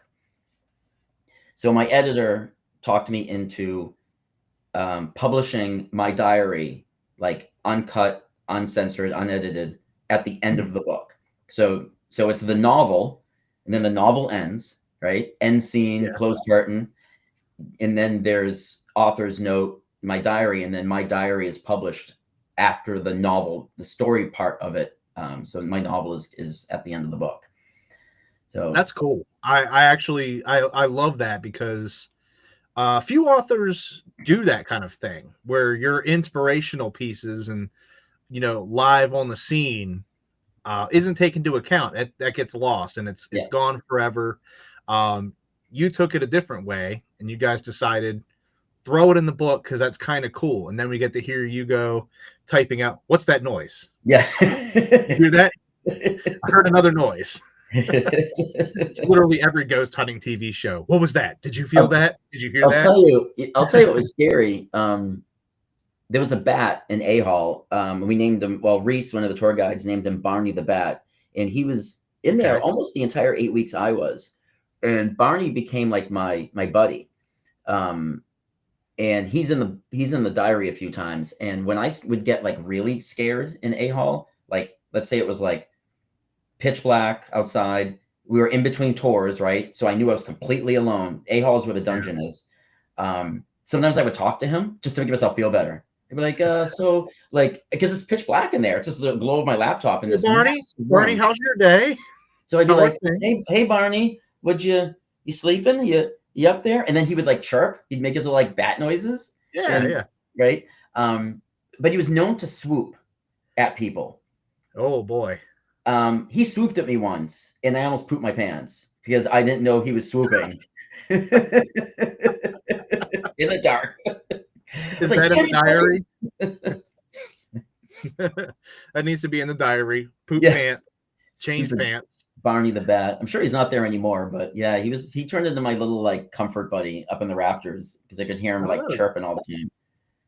Speaker 2: So my editor talked me into publishing my diary, like uncut, uncensored, unedited, at the end of the book. So it's the novel, and then the novel ends, right? End scene, closed curtain, and then there's author's note, my diary, and then my diary is published after the novel, the story part of it. So my novel is at the end of the book. So
Speaker 1: that's cool. I actually love that because few authors do that kind of thing where your inspirational pieces and live on the scene isn't taken into account. That gets lost, and it's
Speaker 2: Yeah.
Speaker 1: gone forever. You took it a different way, and you guys decided throw it in the book because that's kind of cool. And then we get to hear you go typing out, what's that noise?
Speaker 2: Yeah.
Speaker 1: You hear that? I heard another noise. It's literally every ghost hunting TV show. What was that? Did you feel that? Did you hear that?
Speaker 2: I'll tell you what was scary. There was a bat in A-Hall. We named him, well, Reese, one of the tour guides, named him Barney the Bat. And he was in there almost the entire 8 weeks I was. And Barney became like my buddy. And he's in the diary a few times. And when I would get like really scared in A-Hall, like let's say it was like pitch black outside, we were in between tours, right? So I knew I was completely alone. A-Hall is where the dungeon is. Sometimes I would talk to him just to make myself feel better. I'd be like, so like, because it's pitch black in there. It's just the glow of my laptop in this.
Speaker 1: Barney, how's your day?
Speaker 2: So I'd be like, hey, Barney, you sleeping? You up there? And then he would like chirp. He'd make his little like bat noises.
Speaker 1: Yeah.
Speaker 2: Right. But he was known to swoop at people.
Speaker 1: Oh boy.
Speaker 2: He swooped at me once, and I almost pooped my pants because I didn't know he was swooping. In the dark.
Speaker 1: Is that in the diary? That needs to be in the diary. Poop pants, change pants.
Speaker 2: Barney the Bat. I'm sure he's not there anymore, but yeah, he turned into my little like comfort buddy up in the rafters because I could hear him like chirping all the time.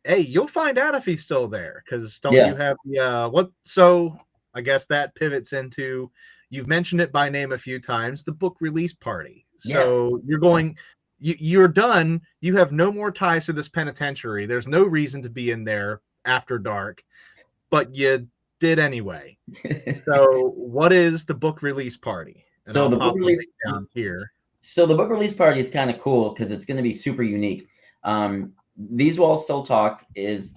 Speaker 1: Hey, you'll find out if he's still there because don't you have the what? So I guess that pivots into, you've mentioned it by name a few times, the book release party. So you're done. You have no more ties to this penitentiary. There's no reason to be in there after dark, but you did anyway. So what is the book release party? And
Speaker 2: so the book release
Speaker 1: down here.
Speaker 2: So the book release party is kind of cool because it's going to be super unique. These Walls Still Talk is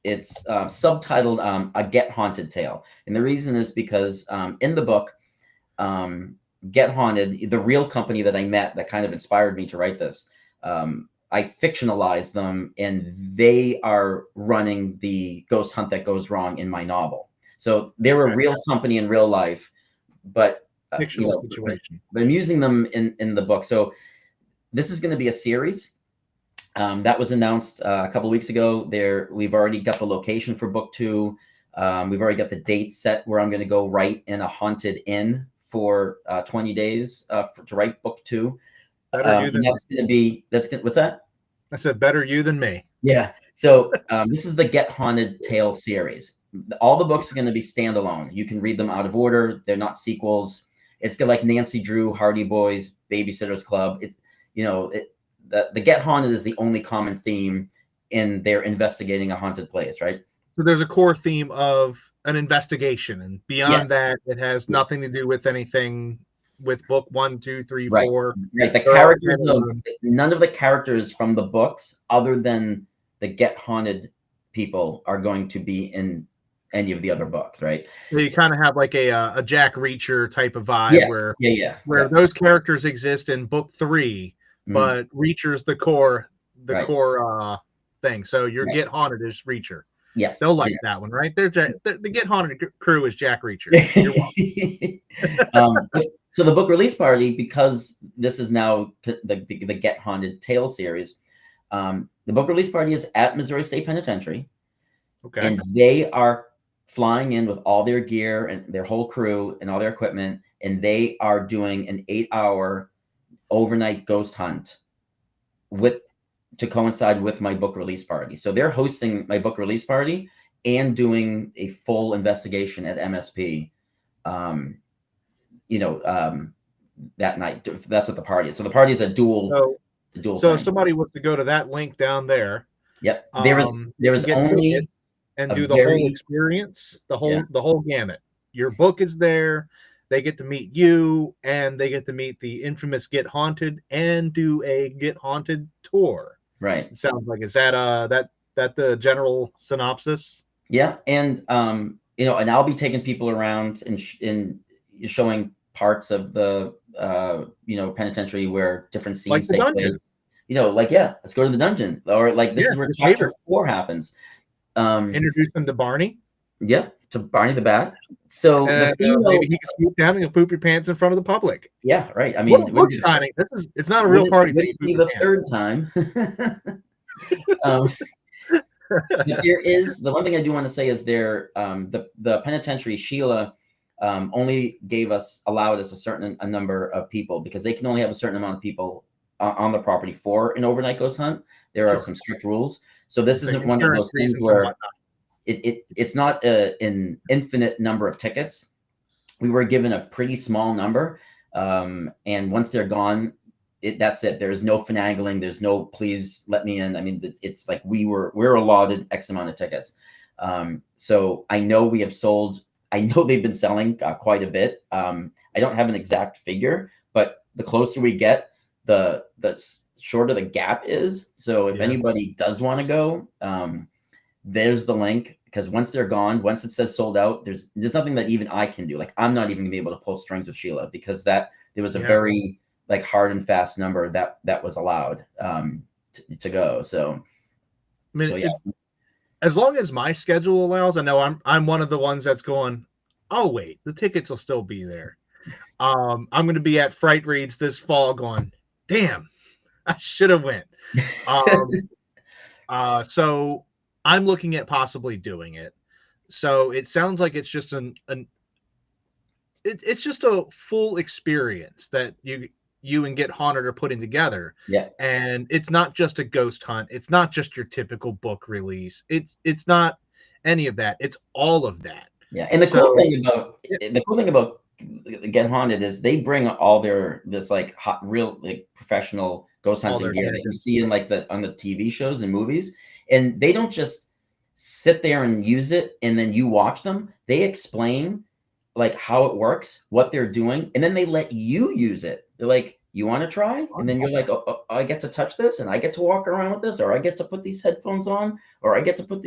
Speaker 2: it's subtitled A Get Haunted Tale. And the reason is because in the book, Get Haunted, the real company that I met that kind of inspired me to write this, I fictionalized them, and they are running the ghost hunt that goes wrong in my novel. So they were a real company in real life, but
Speaker 1: fictional situation.
Speaker 2: But I'm using them in the book. So this is going to be a series. That was announced a couple of weeks ago. We've already got the location for book 2. We've already got the date set where I'm going to go write in a haunted inn for 20 days to write book 2. What's that?
Speaker 1: I said, better you than me.
Speaker 2: Yeah. So this is the Get Haunted Tale series. All the books are going to be standalone. You can read them out of order. They're not sequels. It's like Nancy Drew, Hardy Boys, Babysitter's Club. The Get Haunted is the only common theme in their investigating a haunted place, right?
Speaker 1: So there's a core theme of an investigation, and beyond that, it has nothing to do with anything with book 1, 2, 3, 4.
Speaker 2: Right. The characters, none of the characters from the books, other than the Get Haunted people, are going to be in any of the other books, right?
Speaker 1: So you kind of have like a Jack Reacher type of vibe, where those characters exist in book 3, but Reacher's the core thing. So your Get Haunted is Reacher.
Speaker 2: Yes,
Speaker 1: they'll like that one, right? The Get Haunted crew is Jack Reacher. You're
Speaker 2: welcome. So the book release party, because this is now the Get Haunted Tale series, the book release party is at Missouri State Penitentiary.
Speaker 1: Okay.
Speaker 2: And they are flying in with all their gear and their whole crew and all their equipment, and they are doing an 8-hour overnight ghost hunt to coincide with my book release party. So they're hosting my book release party and doing a full investigation at MSP. That night. That's what the party is. So the party is a dual. So
Speaker 1: if somebody was to go to that link down there,
Speaker 2: yep, there is only
Speaker 1: and do the whole experience, the whole gamut. Your book is there. They get to meet you, and they get to meet the infamous Get Haunted and do a Get Haunted tour.
Speaker 2: Right.
Speaker 1: It sounds like, is that the general synopsis?
Speaker 2: Yeah, and and I'll be taking people around and showing parts of the penitentiary where different scenes take place. Let's go to the dungeon, or like this is where chapter 4 happens.
Speaker 1: Introduce them to Barney.
Speaker 2: Yeah, To Barney the Bat. So the female,
Speaker 1: maybe he can swoop down and poop your pants in front of the public.
Speaker 2: yeah, right. I
Speaker 1: What
Speaker 2: mean,
Speaker 1: a book signing! It's not a real party till you
Speaker 2: wouldn't be
Speaker 1: poop
Speaker 2: the
Speaker 1: your
Speaker 2: third time. um, But there is the one thing I do want to say is the penitentiary, Sheila, only allowed us a number of people, because they can only have a certain amount of people on the property for an overnight ghost hunt. There are some strict rules. So this isn't one of those things where it's not an infinite number of tickets. We were given a pretty small number, and once they're gone, that's it. There's no finagling. There's no please let me in. I mean, it's like we're allotted X amount of tickets. So I know we have sold. I know they've been selling quite a bit. I don't have an exact figure, but the closer we get, the shorter the gap is. So if anybody does want to go, there's the link, because once they're gone, once it says sold out, there's nothing that even I can do. Like, I'm not even gonna be able to pull strings with Sheila, because there was a very like hard and fast number that was allowed to go. So
Speaker 1: I mean, as long as my schedule allows, I know I'm one of the ones that's going, oh wait, the tickets will still be there. I'm going to be at Frightreads this fall going, damn, I should have went. So I'm looking at possibly doing it. So it sounds like it's just it's just a full experience that you and Get Haunted are putting together.
Speaker 2: Yeah.
Speaker 1: And it's not just a ghost hunt. It's not just your typical book release. It's not any of that. It's all of that.
Speaker 2: Yeah. And the cool thing about Get Haunted is they bring all this like real like professional ghost hunting gear that you see in like on the TV shows and movies. And they don't just sit there and use it and then you watch them. They explain like how it works, what they're doing, and then they let you use it. They're like, you want to try? And then you're like, oh, I get to touch this, and I get to walk around with this, or I get to put these headphones on, or I get to put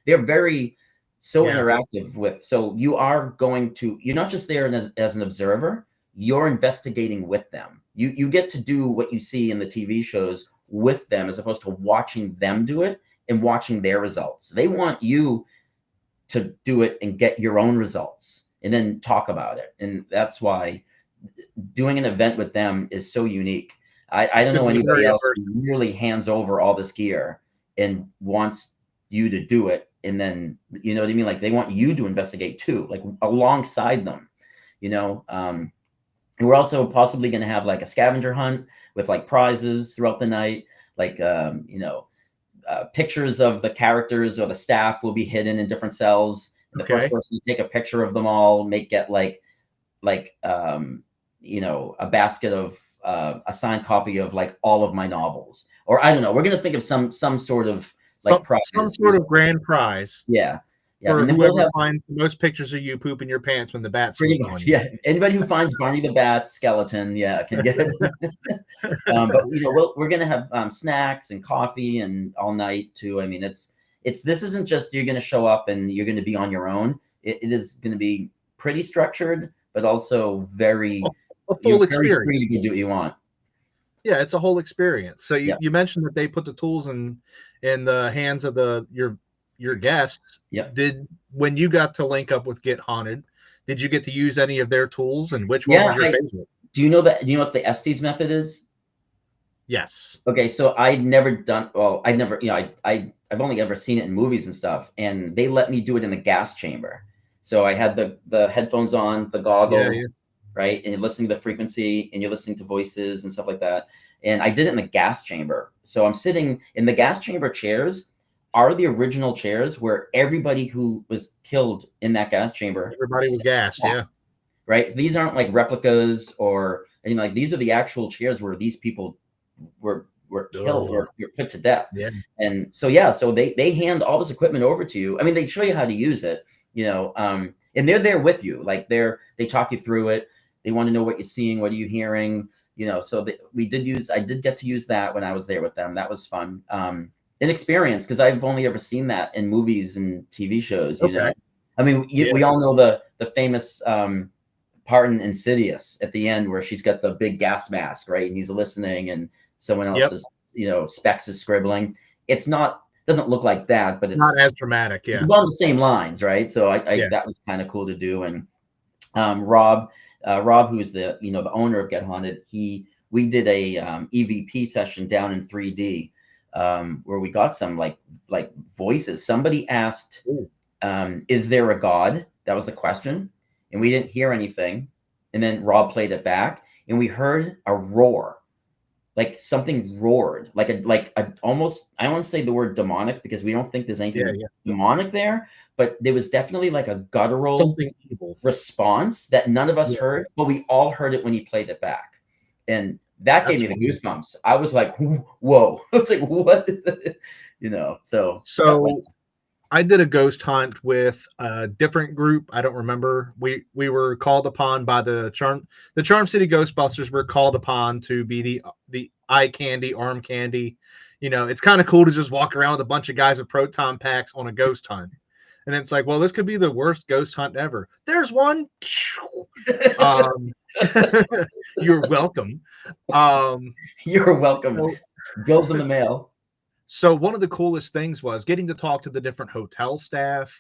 Speaker 2: they're very interactive with. So you're not just there as an observer, you're investigating with them. You get to do what you see in the TV shows with them, as opposed to watching them do it and watching their results. They want you to do it and get your own results and then talk about it. And that's why doing an event with them is so unique. I don't know anybody else who really hands over all this gear and wants you to do it. And then, you know what I mean? Like, they want you to investigate too, like alongside them, and we're also possibly going to have like a scavenger hunt with like prizes throughout the night. Like, pictures of the characters or the staff will be hidden in different cells. And the first person to take a picture of them all get a basket of a signed copy of like all of my novels, or I don't know. We're gonna think of some sort of like prize,
Speaker 1: some sort of grand prize.
Speaker 2: Yeah.
Speaker 1: For and then whoever finds the most pictures of you pooping your pants when the bats.
Speaker 2: Yeah. Anybody who finds Barney the Bat skeleton, can get it. But we're gonna have snacks and coffee and all night too. I mean, this isn't just you're gonna show up and you're gonna be on your own. It is gonna be pretty structured, but also very
Speaker 1: a full experience.
Speaker 2: Free to do what you want.
Speaker 1: Yeah, it's a whole experience. So you mentioned that they put the tools in the hands of your guests.
Speaker 2: Yeah.
Speaker 1: When you got to link up with Get Haunted, did you get to use any of their tools, and which one was your favorite?
Speaker 2: Do you know what the Estes method is?
Speaker 1: Yes.
Speaker 2: Okay, so I've only ever seen it in movies and stuff, and they let me do it in the gas chamber. So I had the headphones on, the goggles, right? And you're listening to the frequency and you're listening to voices and stuff like that. And I did it in the gas chamber. So I'm sitting in the gas chamber chairs are the original chairs where everybody who was killed in that gas chamber.
Speaker 1: Everybody was gassed, yeah.
Speaker 2: Right? These aren't like replicas or anything. Like, these are the actual chairs where these people were killed or put to death.
Speaker 1: Yeah.
Speaker 2: And so, so they hand all this equipment over to you. I mean, they show you how to use it, and they're there with you. Like, they talk you through it. They want to know what you're seeing, what are you hearing, so I did get to use that when I was there with them. That was fun. An experience, because I've only ever seen that in movies and TV shows, I mean, we all know the famous part in Insidious at the end where she's got the big gas mask, right? And he's listening and someone else is, Specs is scribbling. It's not doesn't look like that, but
Speaker 1: Not
Speaker 2: it's
Speaker 1: as dramatic, yeah.
Speaker 2: on the same lines, right? So
Speaker 1: Yeah.
Speaker 2: that was kind of cool to do. And Rob, who is the the owner of Get Haunted, we did a EVP session down in 3D, where we got some like voices. Somebody asked, "Is there a God?" That was the question, and we didn't hear anything. And then Rob played it back, and we heard a roar, like something roared, like a almost, I don't want to say the word demonic because we don't think there's anything demonic there, but there was definitely like a guttural
Speaker 1: Something evil
Speaker 2: response that none of us heard, but we all heard it when he played it back. And that gave me the goosebumps. I was like, whoa. I was like, what?
Speaker 1: So I did a ghost hunt with a different group. I don't remember. We were called upon by the Charm City Ghostbusters. Were called upon to be the eye candy, arm candy. It's kind of cool to just walk around with a bunch of guys with proton packs on a ghost hunt. And it's like, well, this could be the worst ghost hunt ever. There's one. You're welcome.
Speaker 2: You're welcome. Bill's in the mail.
Speaker 1: So one of the coolest things was getting to talk to the different hotel staff,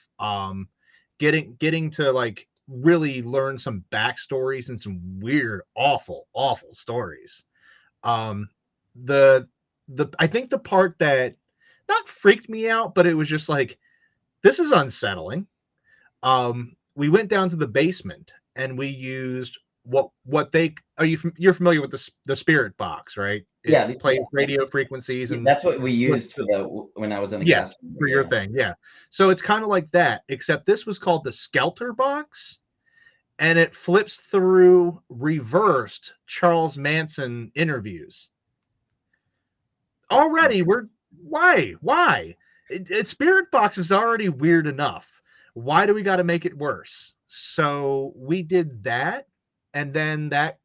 Speaker 1: getting to like really learn some backstories and some weird, awful stories. The I think the part that not freaked me out, but it was just like, this is unsettling. We went down to the basement and we used you're familiar with the spirit box, right? It plays radio frequencies, and
Speaker 2: that's what we used when I was in the cast
Speaker 1: for your thing. Yeah. So it's kind of like that, except this was called the Skelter box, and it flips through reversed Charles Manson interviews. Already why? Spirit box is already weird enough. Why do we got to make it worse? So we did that, and then that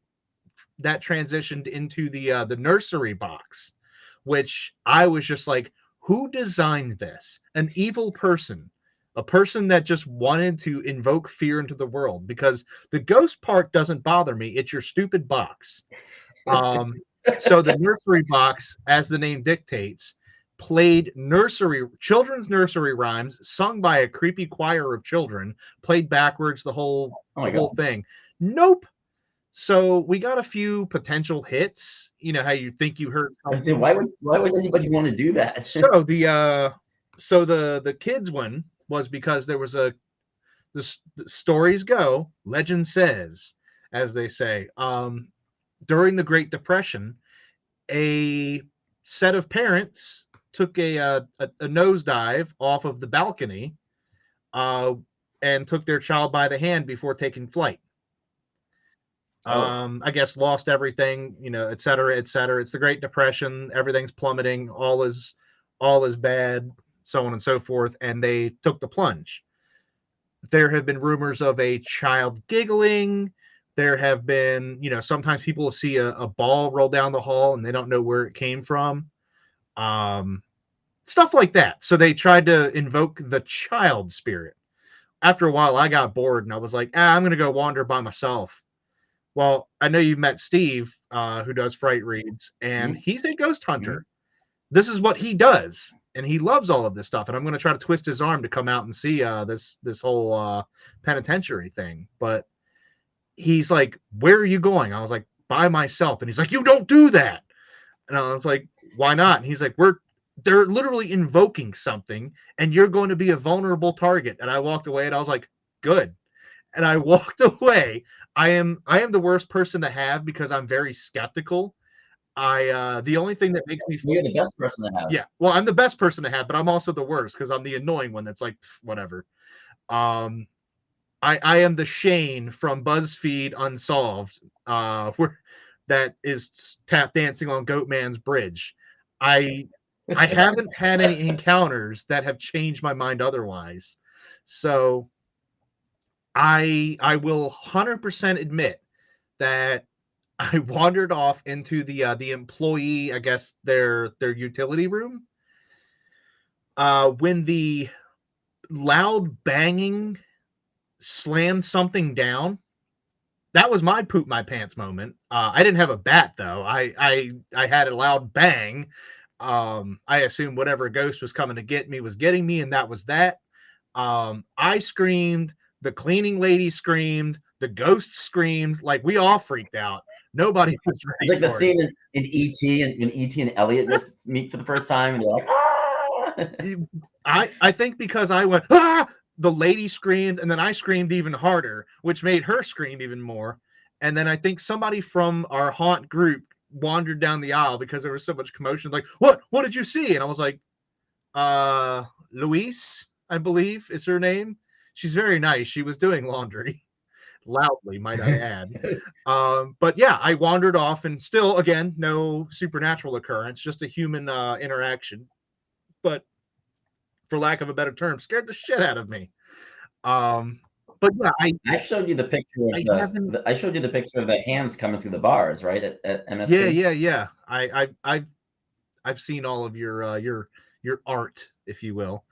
Speaker 1: transitioned into the nursery box, which I was just like, who designed this? An evil person, a person that just wanted to invoke fear into the world, because the ghost part doesn't bother me. It's your stupid box. So the nursery box, as the name dictates, played children's nursery rhymes sung by a creepy choir of children, played backwards, the whole thing. Nope. So we got a few potential hits. You know how you think you heard something.
Speaker 2: Why would anybody want to do that?
Speaker 1: So the kids one was because there was the stories go, legend says, as they say, during the Great Depression, a set of parents took a nosedive off of the balcony, and took their child by the hand before taking flight. I guess lost everything, et cetera, et cetera. It's the Great Depression. Everything's plummeting. All is bad, so on and so forth. And they took the plunge. There have been rumors of a child giggling. There have been, sometimes people will see a ball roll down the hall and they don't know where it came from. Stuff like that. So they tried to invoke the child spirit. After a while, I got bored and I was like, I'm going to go wander by myself. Well, I know you've met Steve, who does Frightreads, and he's a ghost hunter. This is what he does, and he loves all of this stuff. And I'm going to try to twist his arm to come out and see this whole penitentiary thing. But he's like, "Where are you going?" I was like, "By myself." And he's like, "You don't do that." And I was like, "Why not?" And he's like, they're literally invoking something, and you're going to be a vulnerable target. And I walked away, and I was like, "Good." And I walked away. I am the worst person to have because I'm very skeptical. The only thing that makes me
Speaker 2: feel you're the best person to have.
Speaker 1: Yeah, well, I'm the best person to have, but I'm also the worst because I'm the annoying one that's like, whatever. I am the Shane from BuzzFeed Unsolved, where that is tap dancing on Goatman's bridge. I haven't had any encounters that have changed my mind otherwise. So I will 100% admit that I wandered off into the employee, I guess their utility room, when the loud banging slammed something down. That was my poop my pants moment. I didn't have a bat though. I had a loud bang. I assumed whatever ghost was coming to get me was getting me, and that was that. I screamed, the cleaning lady screamed, the ghost screamed, like we all freaked out. Nobody was
Speaker 2: It's
Speaker 1: ready
Speaker 2: like the
Speaker 1: for it.
Speaker 2: scene in E.T. and when E.T. and Elliot meet for the first time, and they're like, ah!
Speaker 1: I think because I went, ah, the lady screamed, and then I screamed even harder, which made her scream even more. And then I think somebody from our haunt group wandered down the aisle because there was so much commotion. Like, what did you see? And I was like, Louise, I believe is her name. She's very nice. She was doing laundry loudly, might I add. But yeah, I wandered off, and still, again, no supernatural occurrence, just a human interaction. But for lack of a better term, scared the shit out of me. But yeah,
Speaker 2: I showed you the picture of
Speaker 1: I haven't.
Speaker 2: I showed you the picture of the hands coming through the bars, right, at
Speaker 1: Yeah,
Speaker 2: MSP.
Speaker 1: yeah. I've seen all of your art, if you will.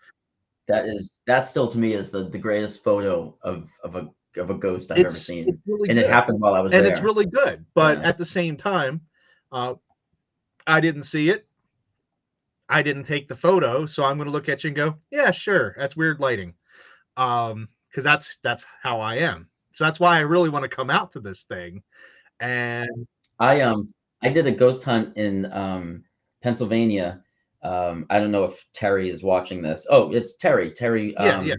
Speaker 2: That still to me is the greatest photo of a ghost I've ever seen,
Speaker 1: It's really
Speaker 2: and it
Speaker 1: good,
Speaker 2: happened while I was
Speaker 1: and it's
Speaker 2: there.
Speaker 1: really good. But
Speaker 2: Yeah.
Speaker 1: at the same time, I didn't see it. I didn't take the photo, so I'm going to look at you and go, yeah, sure, that's weird lighting. Because that's how I am. So that's why I really want to come out to this thing. And
Speaker 2: I did a ghost hunt in Pennsylvania. I don't know if Terry is watching this. Oh, it's Terry. Terry,
Speaker 1: yeah,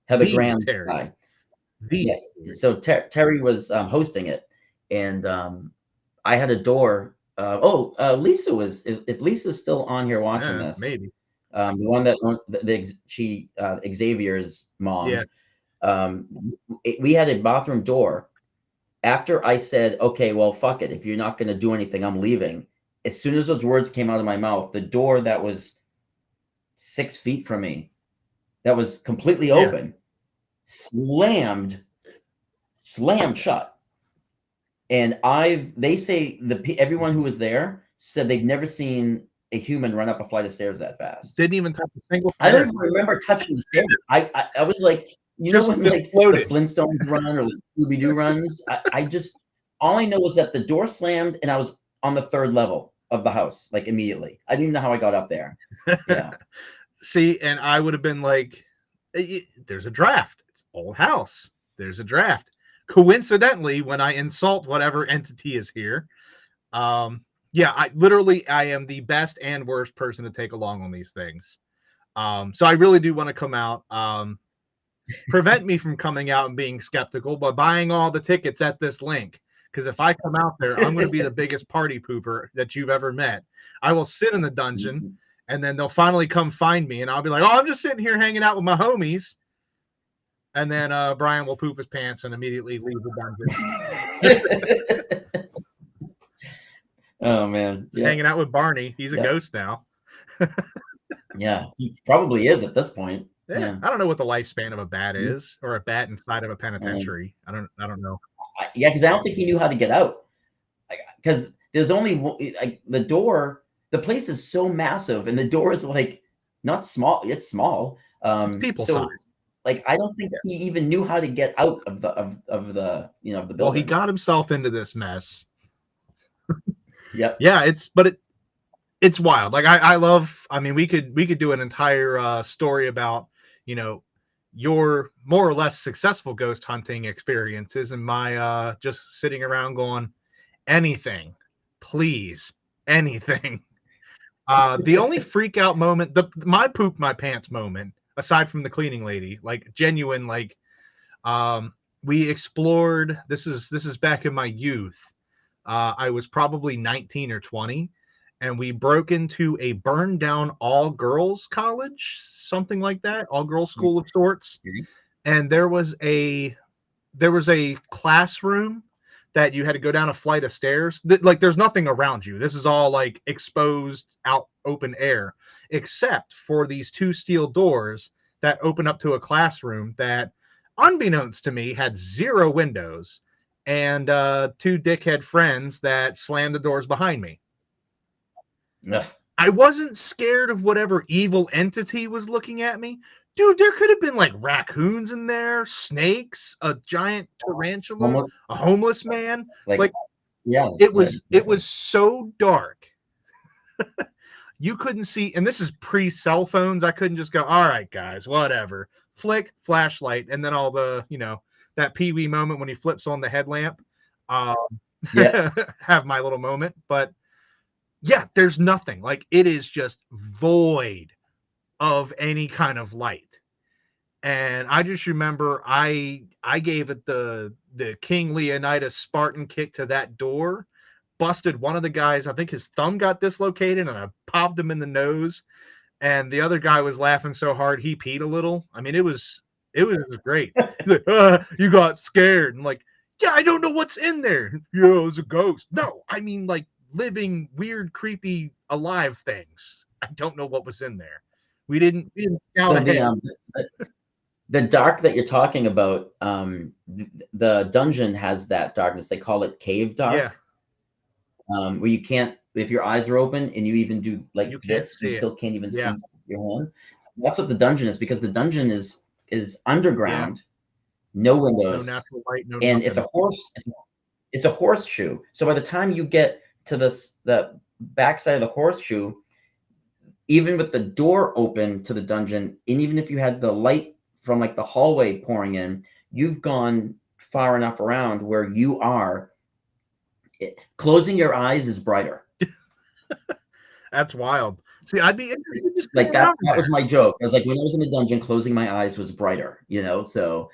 Speaker 2: Heather
Speaker 1: the
Speaker 2: Graham's
Speaker 1: Terry,
Speaker 2: guy.
Speaker 1: the
Speaker 2: Yeah. So Terry was hosting it, and I had a door. Lisa was. If Lisa's still on here watching this,
Speaker 1: maybe
Speaker 2: the one that Xavier's
Speaker 1: yeah.
Speaker 2: mom. We had a bathroom door. After I said, okay, well, fuck it. If you're not going to do anything, I'm leaving. As soon as those words came out of my mouth, the door that was 6 feet from me, that was completely open, slammed shut. And they say everyone who was there said they've never seen a human run up a flight of stairs that fast.
Speaker 1: Didn't even touch a single.
Speaker 2: I don't even remember touching the stairs. I was like, you know, when like
Speaker 1: floated.
Speaker 2: the Flintstones run or like Scooby-Doo runs, I just, all I know is that the door slammed and I was on the 3rd level of the house, like immediately. I didn't even know how I got up there. Yeah.
Speaker 1: See, and I would have been like, there's a draft. It's old house. There's a draft. Coincidentally, when I insult whatever entity is here, yeah, I am the best and worst person to take along on these things. So I really do want to come out. Prevent me from coming out and being skeptical by buying all the tickets at this link. Because if I come out there, I'm going to be the biggest party pooper that you've ever met. I will sit in the dungeon, and then they'll finally come find me, and I'll be like, "Oh, I'm just sitting here hanging out with my homies." And then Brian will poop his pants and immediately leave the dungeon.
Speaker 2: Oh man,
Speaker 1: yeah. Hanging out with Barney. He's a ghost now.
Speaker 2: Yeah, he probably is at this point.
Speaker 1: Yeah. I don't know what the lifespan of a bat is, or a bat inside of a penitentiary. I don't know.
Speaker 2: Yeah, because I don't think he knew how to get out. Because there's only like the door. The place is so massive, and the door is like not small. It's small.
Speaker 1: It's people size.
Speaker 2: Like I don't think he even knew how to get out of the of the building.
Speaker 1: Well, he got himself into this mess.
Speaker 2: Yep.
Speaker 1: Yeah, it's wild. Like I mean, we could do an entire story about, your more or less successful ghost hunting experiences and my just sitting around going, anything, please, anything. The only freak out moment, my poop my pants moment, aside from the cleaning lady, like genuine, like we explored, this is back in my youth. I was probably 19 or 20, and we broke into a burned down all girls college, something like that, all girls school of sorts. And there was a classroom that you had to go down a flight of stairs. Like there's nothing around you. This is all like exposed out open air, except for these 2 steel doors that open up to a classroom that, unbeknownst to me, had 0 windows, and 2 dickhead friends that slammed the doors behind me.
Speaker 2: Ugh.
Speaker 1: I wasn't scared of whatever evil entity was looking at me. Dude, there could have been like raccoons in there, snakes, a giant tarantula, a homeless man. Like yeah, it was so dark. You couldn't see, and this is pre-cell phones. I couldn't just go, all right, guys, whatever. Flick, flashlight, and then all the, that Pee Wee moment when he flips on the headlamp. Um,
Speaker 2: Yeah.
Speaker 1: have my little moment. But yeah, there's nothing. Like, it is just void of any kind of light. And I just remember I gave it the King Leonidas Spartan kick to that door, busted one of the guys. I think his thumb got dislocated, and I popped him in the nose. And the other guy was laughing so hard he peed a little. I mean, it was great. He's like, you got scared. And like, yeah, I don't know what's in there. Yeah, it was a ghost. No, I mean like living, weird, creepy, alive things. I don't know what was in there. We didn't scout
Speaker 2: So
Speaker 1: ahead.
Speaker 2: the dark that you're talking about, the dungeon has that darkness. They call it cave dark.
Speaker 1: Yeah.
Speaker 2: Where you can't, if your eyes are open and you even do like
Speaker 1: You can't
Speaker 2: this,
Speaker 1: see
Speaker 2: you
Speaker 1: it.
Speaker 2: still can't even
Speaker 1: Yeah.
Speaker 2: see your hand. That's what the dungeon is, because the dungeon is underground, no
Speaker 1: No
Speaker 2: windows,
Speaker 1: natural light, no
Speaker 2: and
Speaker 1: nothing.
Speaker 2: it's a horseshoe. So by the time you get to the backside of the horseshoe, even with the door open to the dungeon, and even if you had the light from like the hallway pouring in, you've gone far enough around where you are. Closing your eyes is brighter.
Speaker 1: That's wild. See, I'd be interested just
Speaker 2: Like
Speaker 1: going
Speaker 2: that
Speaker 1: out there.
Speaker 2: was my joke. I was like, when I was in the dungeon, closing my eyes was brighter, So,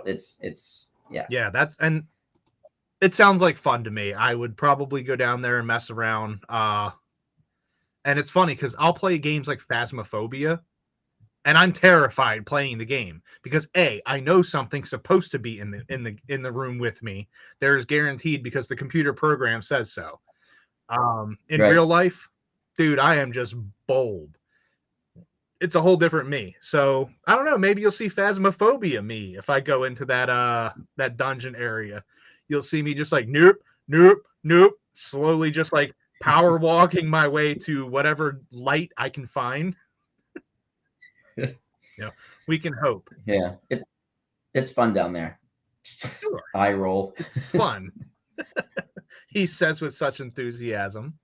Speaker 2: it's yeah.
Speaker 1: Yeah, and it sounds like fun to me. I would probably go down there and mess around. And it's funny because I'll play games like Phasmophobia, and I'm terrified playing the game because I know something's supposed to be in the room with me. There's guaranteed because the computer program says so. In
Speaker 2: Right.
Speaker 1: real life, dude, I am just bold. It's a whole different me. So I don't know. Maybe you'll see Phasmophobia me if I go into that dungeon area. You'll see me just like nope, nope, nope, slowly just like power walking my way to whatever light I can find. We can hope.
Speaker 2: Yeah, it's fun down there.
Speaker 1: Sure.
Speaker 2: Eye roll.
Speaker 1: It's fun. He says with such enthusiasm.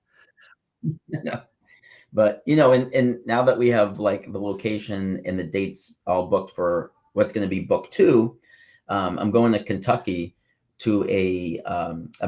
Speaker 2: But and now that we have like the location and the dates all booked for what's going to be book 2, I'm going to Kentucky to a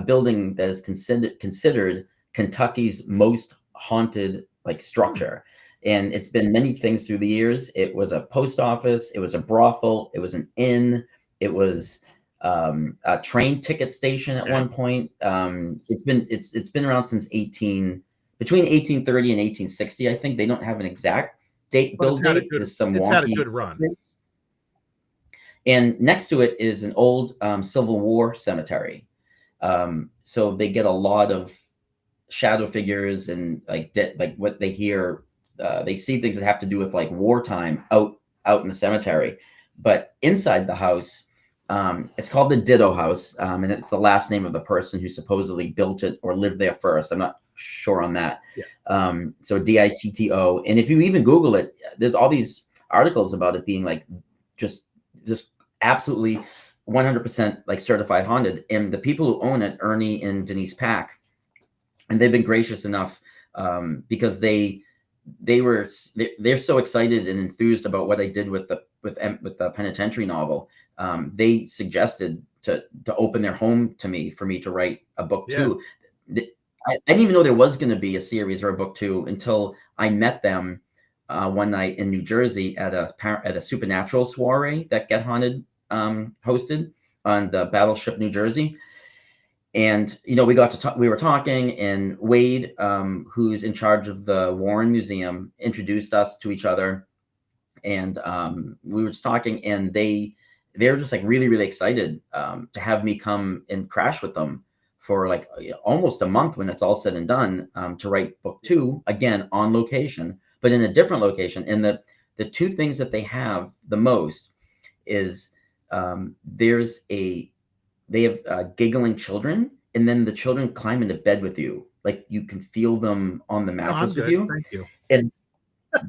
Speaker 2: building that is considered Kentucky's most haunted like structure. And it's been many things through the years. It was a post office, it was a brothel, it was an inn, it was a train ticket station at one point. It's been around since between 1830 and 1860. I think they don't have an exact build date. There's some
Speaker 1: it's
Speaker 2: wonky.
Speaker 1: had a good run.
Speaker 2: And next to it is an old Civil War cemetery. So they get a lot of shadow figures and like what they hear. They see things that have to do with like wartime out in the cemetery. But inside the house, it's called the Ditto House, and it's the last name of the person who supposedly built it or lived there first. I'm not sure on that.
Speaker 1: Yeah.
Speaker 2: So DITTO. And if you even Google it, there's all these articles about it being like just absolutely 100% like certified haunted. And the people who own it, Ernie and Denise Pack, and they've been gracious enough because they're so excited and enthused about what I did with the penitentiary novel. They suggested to open their home to me for me to write a book 2. I didn't even know there was going to be a series or a book 2 until I met them one night in New Jersey at a supernatural soiree that Get Haunted hosted on the Battleship New Jersey. And we were talking, and Wade, who's in charge of the Warren Museum, introduced us to each other, and we were just talking, and they were just like really, really excited to have me come and crash with them for like almost a month when it's all said and done, to write book 2 again on location, but in a different location. And the two things that they have the most is they have giggling children, and then the children climb into bed with you. Like you can feel them on the mattress with you.
Speaker 1: Thank you.
Speaker 2: And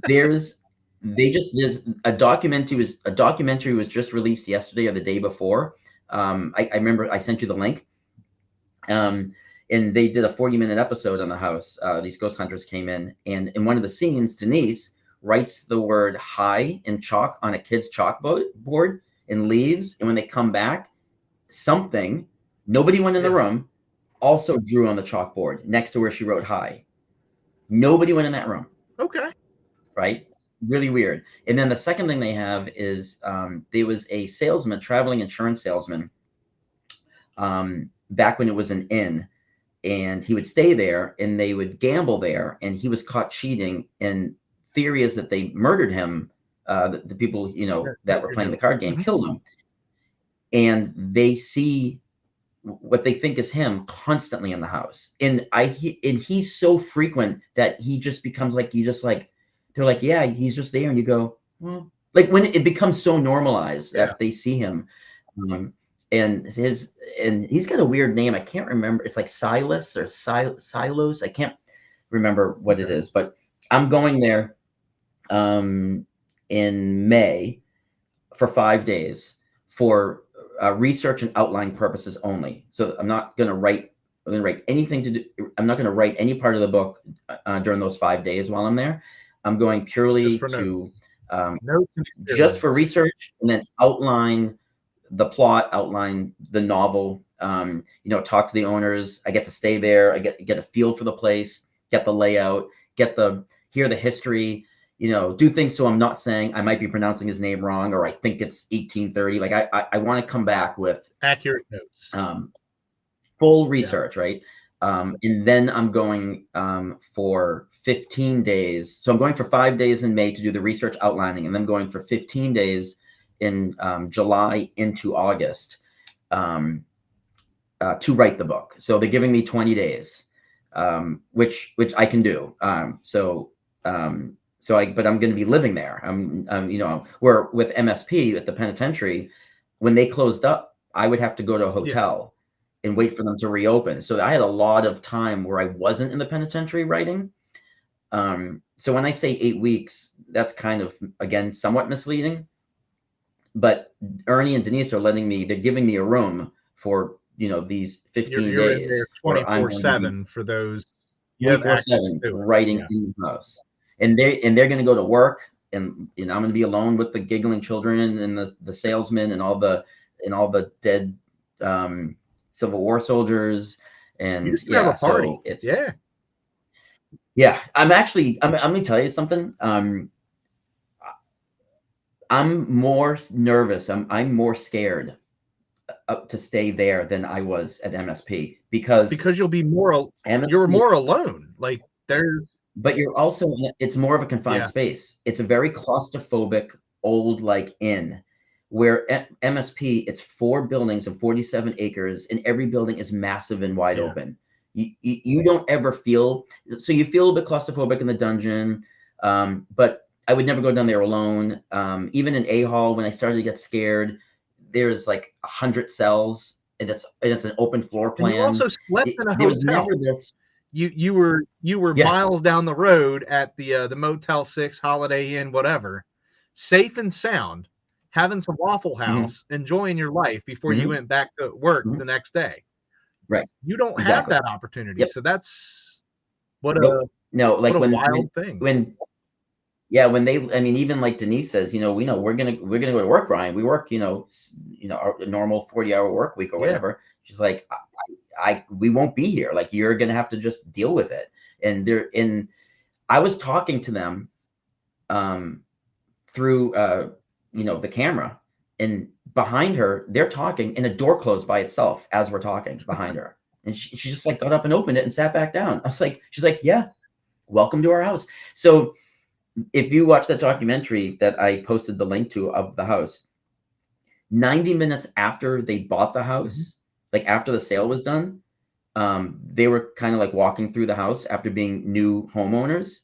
Speaker 2: there's a documentary was just released yesterday or the day before. I remember I sent you the link. and they did a 40-minute episode on the house. These ghost hunters came in, and in one of the scenes, Denise writes the word "hi" in chalk on a kid's chalkboard and leaves. And when they come back, nobody went in the room, also drew on the chalkboard next to where she wrote "hi." Nobody went in that room.
Speaker 1: Okay.
Speaker 2: Right? Really weird. And then the second thing they have is there was a salesman, traveling insurance salesman, back when it was an inn, and he would stay there and they would gamble there, and he was caught cheating, and theory is that they murdered him. The people, that were playing the card game killed him, and they see what they think is him constantly in the house. And he's so frequent that he just becomes like, they're like, yeah, he's just there. And you go, well, like when it becomes so normalized that they see him. And he's got a weird name. I can't remember. It's like Silas or Silos. I can't remember what it is, but I'm going there in May for 5 days for research and outline purposes only. So I'm not going to write anything to do. I'm not going to write any part of the book during those 5 days while I'm there. I'm going purely to just for research, and then outline the plot, outline the novel, talk to the owners. I get to stay there. I get a feel for the place, get the layout, hear the history, do things so I'm not saying I might be pronouncing his name wrong, or I think it's 1830. Like I want to come back with
Speaker 1: accurate notes,
Speaker 2: full research, right? And then I'm going for 15 days. So I'm going for 5 days in May to do the research outlining, and then going for 15 days in July into August to write the book. So they're giving me 20 days, which I can do. But I'm going to be living there. Where with MSP at the penitentiary, when they closed up, I would have to go to a hotel and wait for them to reopen. So I had a lot of time where I wasn't in the penitentiary writing. So when I say 8 weeks, that's kind of, again, somewhat misleading. But Ernie and Denise are they're giving me a room for, these 15
Speaker 1: you're
Speaker 2: days.
Speaker 1: In there 24/7 for those.
Speaker 2: 24/7 writing in the house. And they're going to go to work, and I'm going to be alone with the giggling children and the salesman and all the dead Civil War soldiers. And
Speaker 1: have a party.
Speaker 2: So it's I'm going to tell you something. I'm more nervous. I'm more scared to stay there than I was at MSP because you'll be you're more alone. Like but you're also, it's more of a confined space. It's a very claustrophobic old inn, where MSP, it's 4 buildings and 47 acres, and every building is massive and wide open. You don't ever feel, so you feel a bit claustrophobic in the dungeon, but I would never go down there alone. Even in A-Hall, when I started to get scared, there's like 100 cells, and it's an open floor plan.
Speaker 1: And you also slept in a hotel.
Speaker 2: There was never this.
Speaker 1: You were miles down the road at the Motel 6, Holiday Inn, whatever, safe and sound, having some Waffle House, enjoying your life before you went back to work the next day.
Speaker 2: Right.
Speaker 1: You don't have that opportunity. So that's what a wild thing.
Speaker 2: When they, even like Denise says, we know we're gonna go to work, Brian. We work, our normal 40-hour work week or whatever. She's like, we won't be here. Like, you're gonna have to just deal with it. And I was talking to them through the camera, and behind her they're talking, and a door closed by itself as we're talking behind her, and she just like got up and opened it and sat back down. I was like, she's like, yeah, welcome to our house. So if you watch that documentary that I posted the link to of the house, 90 minutes after they bought the house, like after the sale was done, they were kind of like walking through the house after being new homeowners.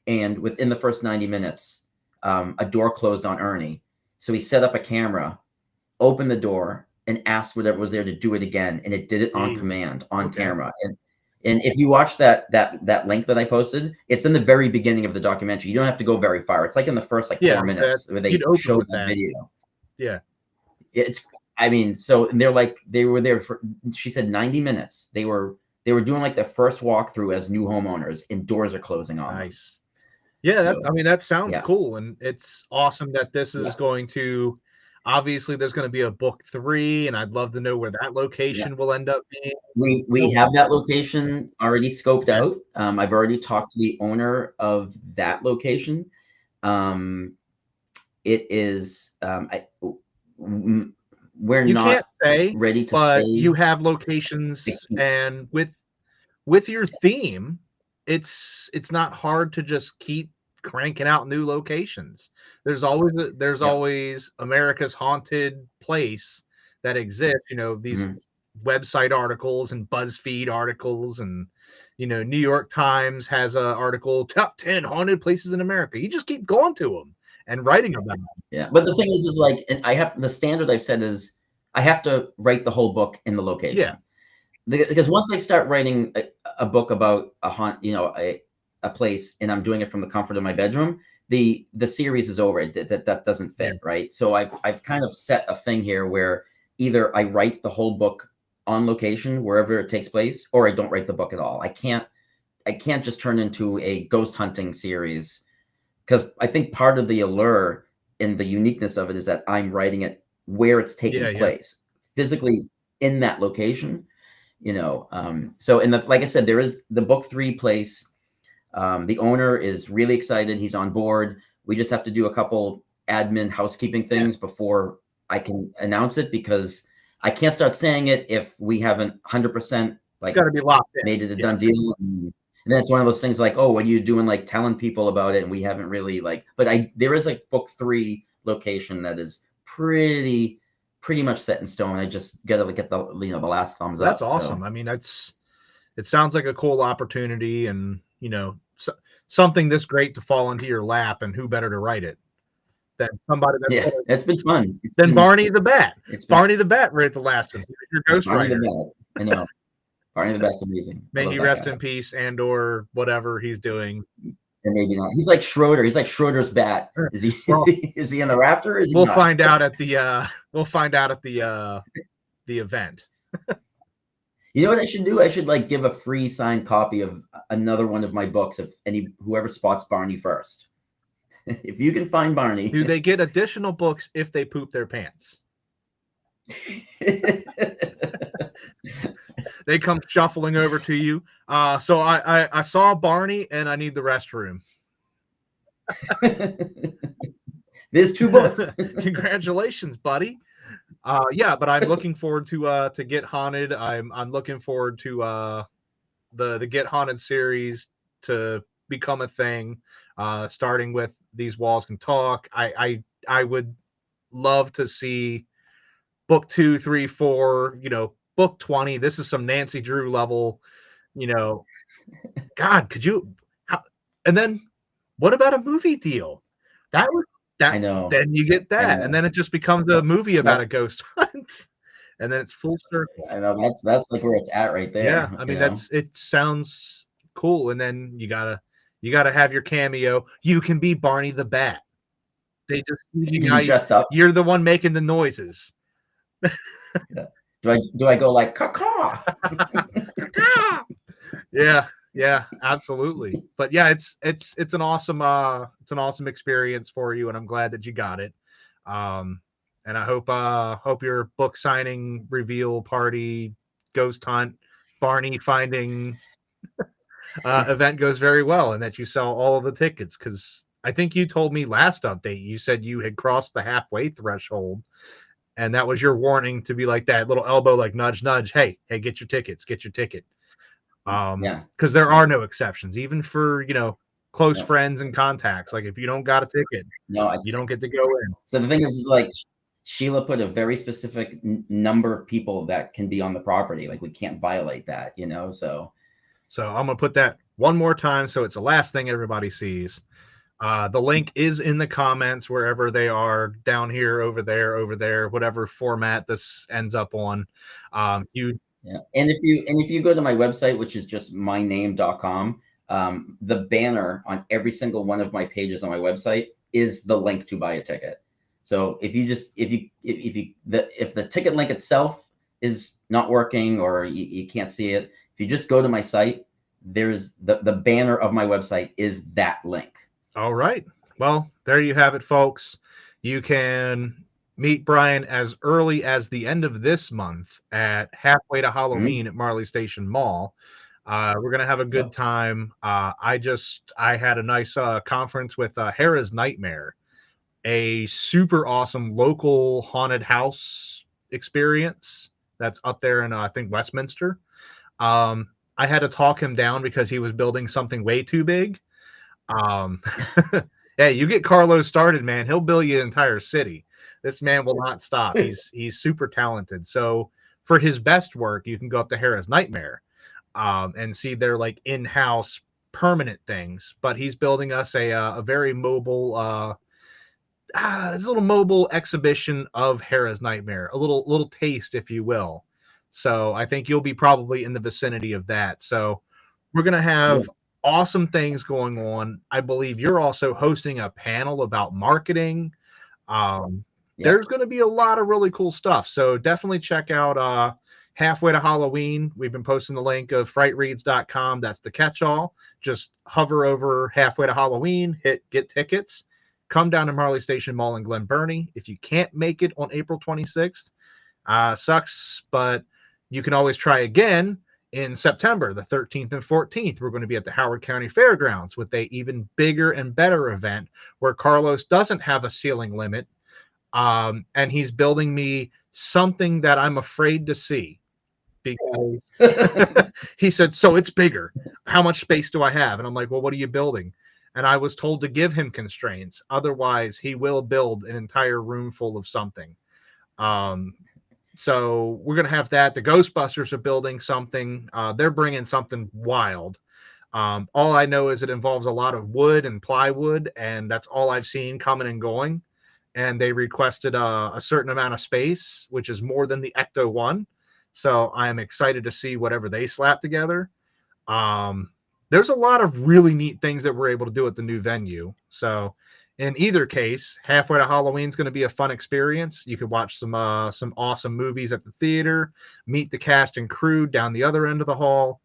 Speaker 2: And within the first 90 minutes, a door closed on Ernie. So he set up a camera, opened the door, and asked whatever was there to do it again. And it did it on command, on camera. And if you watch that link that I posted, it's in the very beginning of the documentary. You don't have to go very far. It's like in the first 4 minutes where they showed the video.
Speaker 1: Yeah.
Speaker 2: So they're like, they were there for, she said 90 minutes. They were they were doing like their first walkthrough as new homeowners, and doors are closing on them.
Speaker 1: Nice. Yeah,
Speaker 2: So,
Speaker 1: I mean, that sounds
Speaker 2: yeah.
Speaker 1: cool, and it's awesome that this is
Speaker 2: Yeah.
Speaker 1: going to. Obviously, there's going to be a book 3, and I'd love to know where that location will end up being.
Speaker 2: We have that location already scoped
Speaker 1: Okay.
Speaker 2: out. I've already talked to the owner of that location. It is we're
Speaker 1: You
Speaker 2: not
Speaker 1: can't say,
Speaker 2: ready to
Speaker 1: but
Speaker 2: say.
Speaker 1: you have locations, and with your theme, it's not hard to just keep cranking out new locations. There's always America's haunted place that exists. You know, these website articles and BuzzFeed articles, and New York Times has a article, top 10 haunted places in America. You just keep going to them and writing about them.
Speaker 2: Yeah, but the thing is like, and the standard I've said is I have to write the whole book in the location.
Speaker 1: Yeah.
Speaker 2: Because once I start writing a book about a haunt, a place, and I'm doing it from the comfort of my bedroom, the series is over. That doesn't fit, right? So I've kind of set a thing here where either I write the whole book on location wherever it takes place, or I don't write the book at all. I can't just turn into a ghost hunting series, because I think part of the allure and the uniqueness of it is that I'm writing it where it's taking place, physically in that location. So like I said, there is the book 3 place. The owner is really excited. He's on board. We just have to do a couple admin housekeeping things before I can announce it, because I can't start saying it if we haven't 100% like
Speaker 1: got to be locked in.
Speaker 2: Made it a done deal. And then it's one of those things like, oh, what are you doing? Like telling people about it, and we haven't really but there is a book 3 location that is pretty much set in stone. I just gotta get the the last thumbs up.
Speaker 1: That's awesome. I mean, it sounds like a cool opportunity, and something this great to fall into your lap, and who better to write it than somebody that's
Speaker 2: it's been fun.
Speaker 1: Barney the Bat. Barney the Bat wrote the last one. Your ghostwriter.
Speaker 2: I know. Barney the Bat's amazing.
Speaker 1: May he rest in peace, and or whatever he's doing.
Speaker 2: And maybe not. He's like Schroeder. He's like Schroeder's bat. Is he? Is he in the rafter?
Speaker 1: We'll find out at the. We'll find out at the event.
Speaker 2: You know what I should do? I should give a free signed copy of another one of my books if whoever spots Barney first. If you can find Barney.
Speaker 1: Do they get additional books if they poop their pants? They come shuffling over to you. So I saw Barney, and I need the restroom.
Speaker 2: There's 2 books.
Speaker 1: Congratulations, buddy. But I'm looking forward to Get Haunted. I'm looking forward to the Get Haunted series to become a thing. Starting with These Walls Can Talk. I would love to see book 2, 3, 4, book 20. This is some Nancy Drew level, God, could you? And then what about a movie deal? That
Speaker 2: I know.
Speaker 1: Then you get that, and then it just becomes a movie about a ghost hunt, and then it's full circle.
Speaker 2: I know that's like where it's at right there.
Speaker 1: Yeah, I mean it sounds cool, and then you gotta have your cameo. You can be Barney the Bat. They just
Speaker 2: you dressed up.
Speaker 1: You're the one making the noises.
Speaker 2: Do I go like caw?
Speaker 1: Yeah, absolutely. But yeah, it's an awesome experience for you, and I'm glad that you got it. And I hope your book signing reveal party, ghost hunt, Barney finding event goes very well, and that you sell all of the tickets, because I think you told me last update you said you had crossed the halfway threshold, and that was your warning to be like that little elbow, like nudge nudge, hey, get your ticket. Because there are no exceptions, even for close friends and contacts. Like if you don't got a ticket, you don't get to go in.
Speaker 2: So the thing is like Sheila put a very specific number of people that can be on the property. Like we can't violate that, So
Speaker 1: I'm gonna put that one more time, so it's the last thing everybody sees. The link is in the comments wherever they are, down here, over there, whatever format this ends up on.
Speaker 2: Yeah. And if you go to my website, which is just myname.com, the banner on every single one of my pages on my website is the link to buy a ticket. So if the ticket link itself is not working, or you can't see it, If you just go to my site, there's the banner of my website is that link.
Speaker 1: All right. Well, there you have it, folks. You can meet Brian as early as the end of this month at Halfway to Halloween at Marley Station Mall. We're gonna have a good time. I had a nice conference with Hera's Nightmare, a super awesome local haunted house experience that's up there in I think Westminster. I had to talk him down because he was building something way too big. Hey, you get Carlos started, man, he'll build you an entire city. This man will not stop. He's super talented. So for his best work, you can go up to Hera's Nightmare and see their like in-house permanent things. But he's building us a very mobile this little mobile exhibition of Hera's Nightmare, a little taste, if you will. So I think you'll be probably in the vicinity of that. So we're gonna have awesome things going on. I believe you're also hosting a panel about marketing. There's going to be a lot of really cool stuff. So definitely check out Halfway to Halloween. We've been posting the link of frightreads.com. That's the catch-all. Just hover over Halfway to Halloween, hit get tickets. Come down to Marley Station Mall in Glen Burnie. If you can't make it on April 26th, sucks, but you can always try again. In September, the 13th and 14th, we're going to be at the Howard County Fairgrounds with a even bigger and better event where Carlos doesn't have a ceiling limit, and he's building me something that I'm afraid to see because he said, so it's bigger. How much space do I have? And I'm like, well, what are you building? And I was told to give him constraints. Otherwise, he will build an entire room full of something. So we're going to have that. The Ghostbusters are building something. They're bringing something wild. All I know is it involves a lot of wood and plywood, and that's all I've seen coming and going. And they requested a certain amount of space, which is more than the Ecto one. So I'm excited to see whatever they slap together. There's a lot of really neat things that we're able to do at the new venue. So in either case, Halfway to Halloween is going to be a fun experience. You could watch some awesome movies at the theater, meet the cast and crew down the other end of the hall,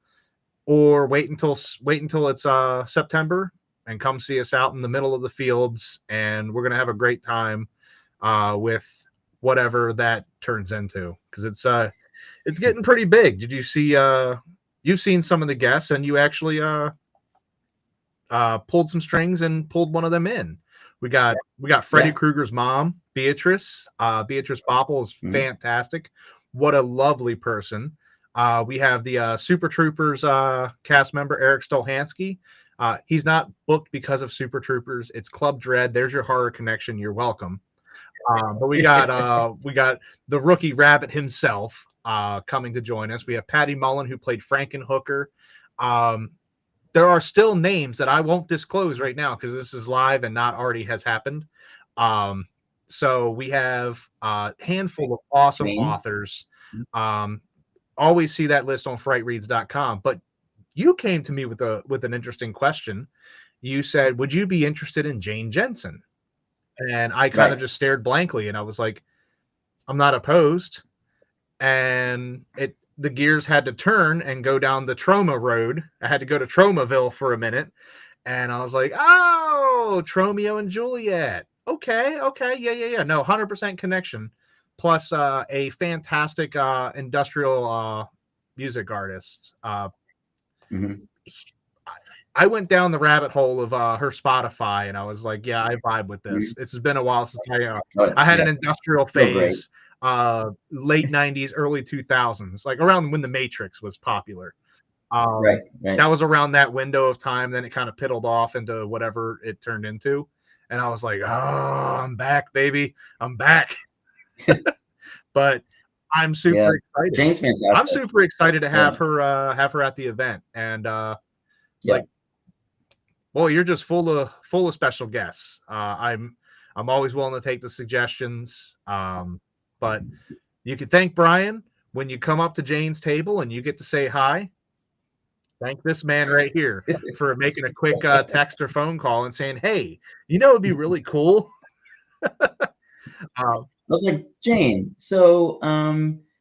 Speaker 1: or wait until it's September and come see us out in the middle of the fields, and we're going to have a great time with whatever that turns into, because it's getting pretty big. Did you see? You've seen some of the guests, and you actually pulled some strings and pulled one of them in. We got Freddy Krueger's mom, Beatrice. Beatrice Bopple is fantastic. What a lovely person. We have the Super Troopers cast member, Eric Stolhansky. He's not booked because of Super Troopers. It's Club Dread. There's your horror connection. You're welcome. But we got the rookie rabbit himself coming to join us. We have Patty Mullen, who played Frankenhooker. There are still names that I won't disclose right now because this is live and not already has happened. So we have a handful of awesome authors. Always see that list on frightreads.com. But you came to me with an interesting question. You said, would you be interested in Jane Jensen? And I kind of just stared blankly, and I was like, I'm not opposed. And the gears had to turn and go down the Troma road. I had to go to Tromaville for a minute. And I was like, oh, Tromeo and Juliet. Okay. Yeah. No, 100% connection. Plus a fantastic industrial music artist. I went down the rabbit hole of her Spotify, and I was like, yeah, I vibe with this. This has been a while since I had an industrial phase. Late 90s, early 2000s, like around when The Matrix was popular. That was around that window of time. Then it kind of piddled off into whatever it turned into. And I was like, oh, I'm back, baby. I'm back. But I'm super excited.
Speaker 2: Jane's fantastic.
Speaker 1: I'm super excited to have her at the event. And like, well, you're just full of special guests. I'm always willing to take the suggestions. But you can thank Brian when you come up to Jane's table and you get to say hi. Thank this man right here for making a quick text or phone call and saying, hey, it'd be really cool.
Speaker 2: I was like, Jane, so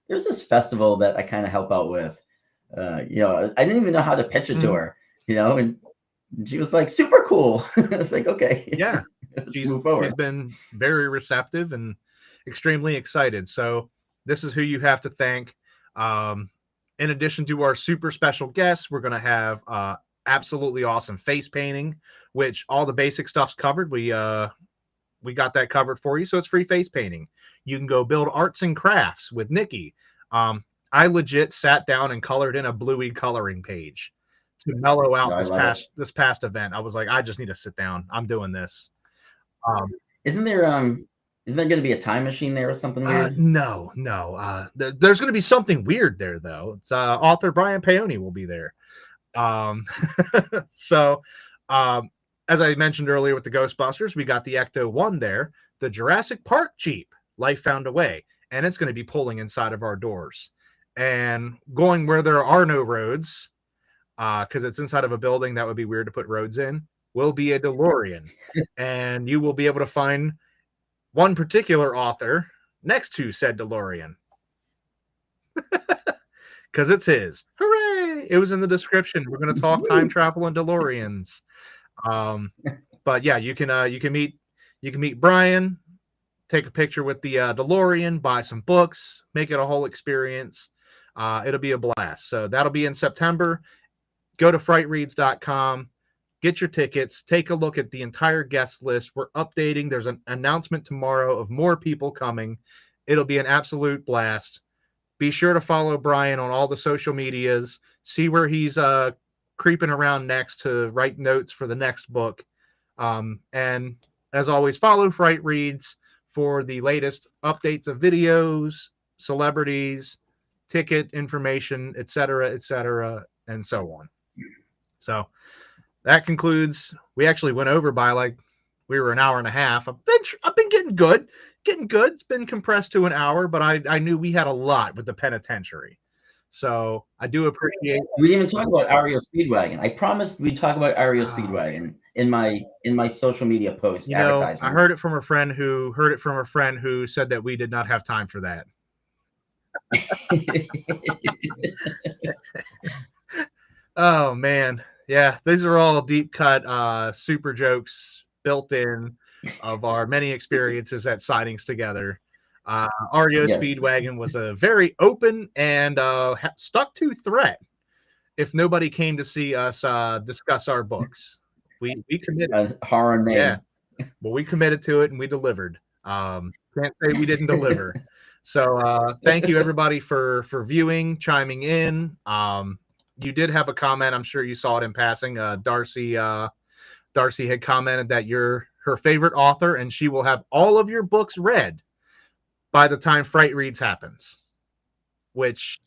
Speaker 2: there's this festival that I kind of help out with. You know, I didn't even know how to pitch it to
Speaker 1: Mhm.
Speaker 2: her, you know, and she was like, super cool. It's like, okay,
Speaker 1: Yeah,
Speaker 2: let's
Speaker 1: she's
Speaker 2: move forward.
Speaker 1: she's been very receptive and extremely excited. So this is who you have to thank. Um, in addition to our super special guests, we're going to have absolutely awesome face painting, which all the basic stuff's covered. We got that covered for you, so it's free face painting. You can go build arts and crafts with Nikki. I legit sat down and colored in a bluey coloring page to mellow
Speaker 2: No,
Speaker 1: out
Speaker 2: I love it.
Speaker 1: this past event. I was like, I just need to sit down. I'm doing this. Um,
Speaker 2: Isn't there going to be a time machine there or something weird?
Speaker 1: no, no. There's going to be something weird there, though. It's author Brian Paone will be there. Um, so, um, as I mentioned earlier with the Ghostbusters, we got the Ecto 1 there, the Jurassic Park Jeep, Life Found a Way, and it's going to be pulling inside of our doors and going where there are no roads, because it's inside of a building that would be weird to put roads in, will be a DeLorean. And you will be able to find one particular author next to said DeLorean because it's his. Hooray! It was in the description. We're going to talk time travel and DeLoreans. Um, but yeah, you can meet Brian, take a picture with the DeLorean, buy some books, make it a whole experience. It'll be a blast. So that'll be in September. Go to frightreads.com, get your tickets, take a look at the entire guest list. We're updating. There's an announcement tomorrow of more people coming. It'll be an absolute blast. Be sure to follow Brian on all the social medias. See where he's creeping around next to write notes for the next book. And as always, follow Fright Reads for the latest updates of videos, celebrities, ticket information, etc., and so on. So that concludes. We actually went over by like we were an hour and a half. I've been getting good, getting good. It's been compressed to an hour, but I knew we had a lot with the penitentiary, so I do appreciate.
Speaker 2: We didn't even talk about Ario Speedwagon. I promised we'd talk about Ario
Speaker 1: Oh,
Speaker 2: Speedwagon in my social media posts,
Speaker 1: you know, I heard
Speaker 2: advertisements.
Speaker 1: it from a friend who heard it from a friend who said that we did not have time for that. Oh man, yeah, these are all deep cut, super jokes built in of our many experiences at sightings together. REO
Speaker 2: Yes.
Speaker 1: Speedwagon was a very open and stuck to threat. If nobody came to see us discuss our books, we committed.
Speaker 2: A horror
Speaker 1: Yeah,
Speaker 2: name.
Speaker 1: well, we committed to it and we delivered. Can't say we didn't deliver. So thank you everybody for viewing, chiming in. You did have a comment. I'm sure you saw it in passing. Darcy had commented that you're her favorite author, and she will have all of your books read by the time Fright Reads happens. Which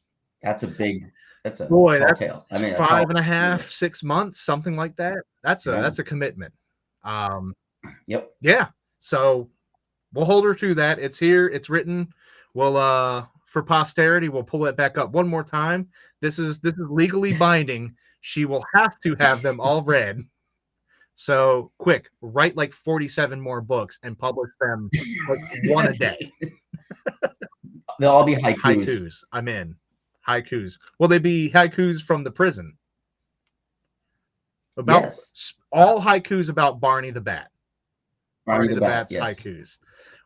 Speaker 2: That's a
Speaker 1: boy,
Speaker 2: tall
Speaker 1: that's
Speaker 2: tale. I mean, a
Speaker 1: five
Speaker 2: tall.
Speaker 1: and a
Speaker 2: Yeah.
Speaker 1: half, 6 months, something like that.
Speaker 2: Yeah.
Speaker 1: That's a commitment. Um,
Speaker 2: Yep.
Speaker 1: yeah. So we'll hold her to that. It's here. It's written. We'll for posterity, we'll pull it back up one more time. This is legally binding. She will have to have them all read. So quick, write like 47 more books and publish them like one a day.
Speaker 2: They'll all be haikus.
Speaker 1: Haikus. I'm in. Haikus. Will they be haikus from the prison? About
Speaker 2: Yes.
Speaker 1: all haikus about Barney the Bat.
Speaker 2: Barney the Bat.
Speaker 1: Bat's
Speaker 2: Yes.
Speaker 1: haikus.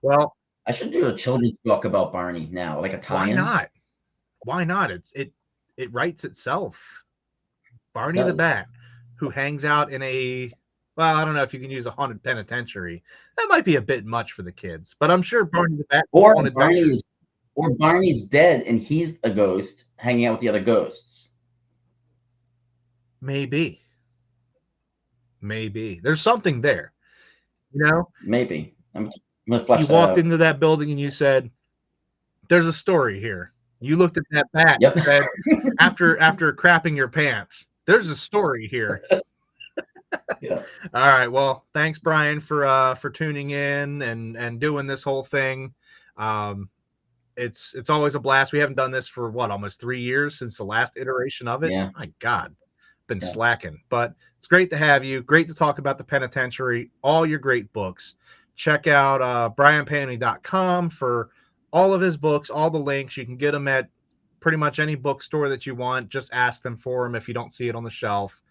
Speaker 1: Well,
Speaker 2: I should do a children's book about Barney now, like a
Speaker 1: why
Speaker 2: tie-in.
Speaker 1: not? Why not? It writes itself. Barney the
Speaker 2: Does.
Speaker 1: Bat, who hangs out in a well, I don't know if you can use a haunted penitentiary. That might be a bit much for the kids, but I'm sure Barney the Bat
Speaker 2: Or
Speaker 1: on adventures.
Speaker 2: Barney's dead and he's a ghost hanging out with the other ghosts.
Speaker 1: Maybe. Maybe. There's something there. You know?
Speaker 2: Maybe. I'm gonna flesh
Speaker 1: You
Speaker 2: that
Speaker 1: walked
Speaker 2: out.
Speaker 1: into that building and you said, there's a story here. You looked at that bat
Speaker 2: Yep.
Speaker 1: and said, after crapping your pants, there's a story here.
Speaker 2: Yeah.
Speaker 1: All right. Well, thanks, Brian, for tuning in and doing this whole thing. It's always a blast. We haven't done this for what, almost 3 years since the last iteration of it.
Speaker 2: Yeah.
Speaker 1: My God, been
Speaker 2: Yeah.
Speaker 1: slacking. But it's great to have you. Great to talk about the penitentiary. All your great books. Check out brianpaone.com for all of his books, all the links. You can get them at pretty much any bookstore that you want. Just ask them for them if you don't see it on the shelf.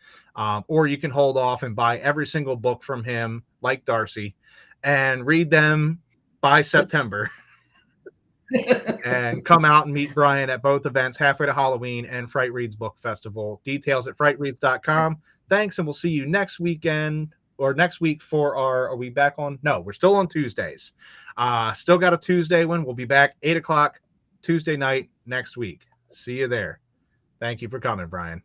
Speaker 1: Or you can hold off and buy every single book from him, like Darcy, and read them by September. And come out and meet Brian at both events, Halfway to Halloween and Fright Reads Book Festival. Details at frightreads.com. Thanks, and we'll see you next weekend or next week for our. Are we back on? No, we're still on Tuesdays. Still got a Tuesday one. We'll be back 8 o'clock Tuesday night next week. See you there. Thank you for coming, Brian.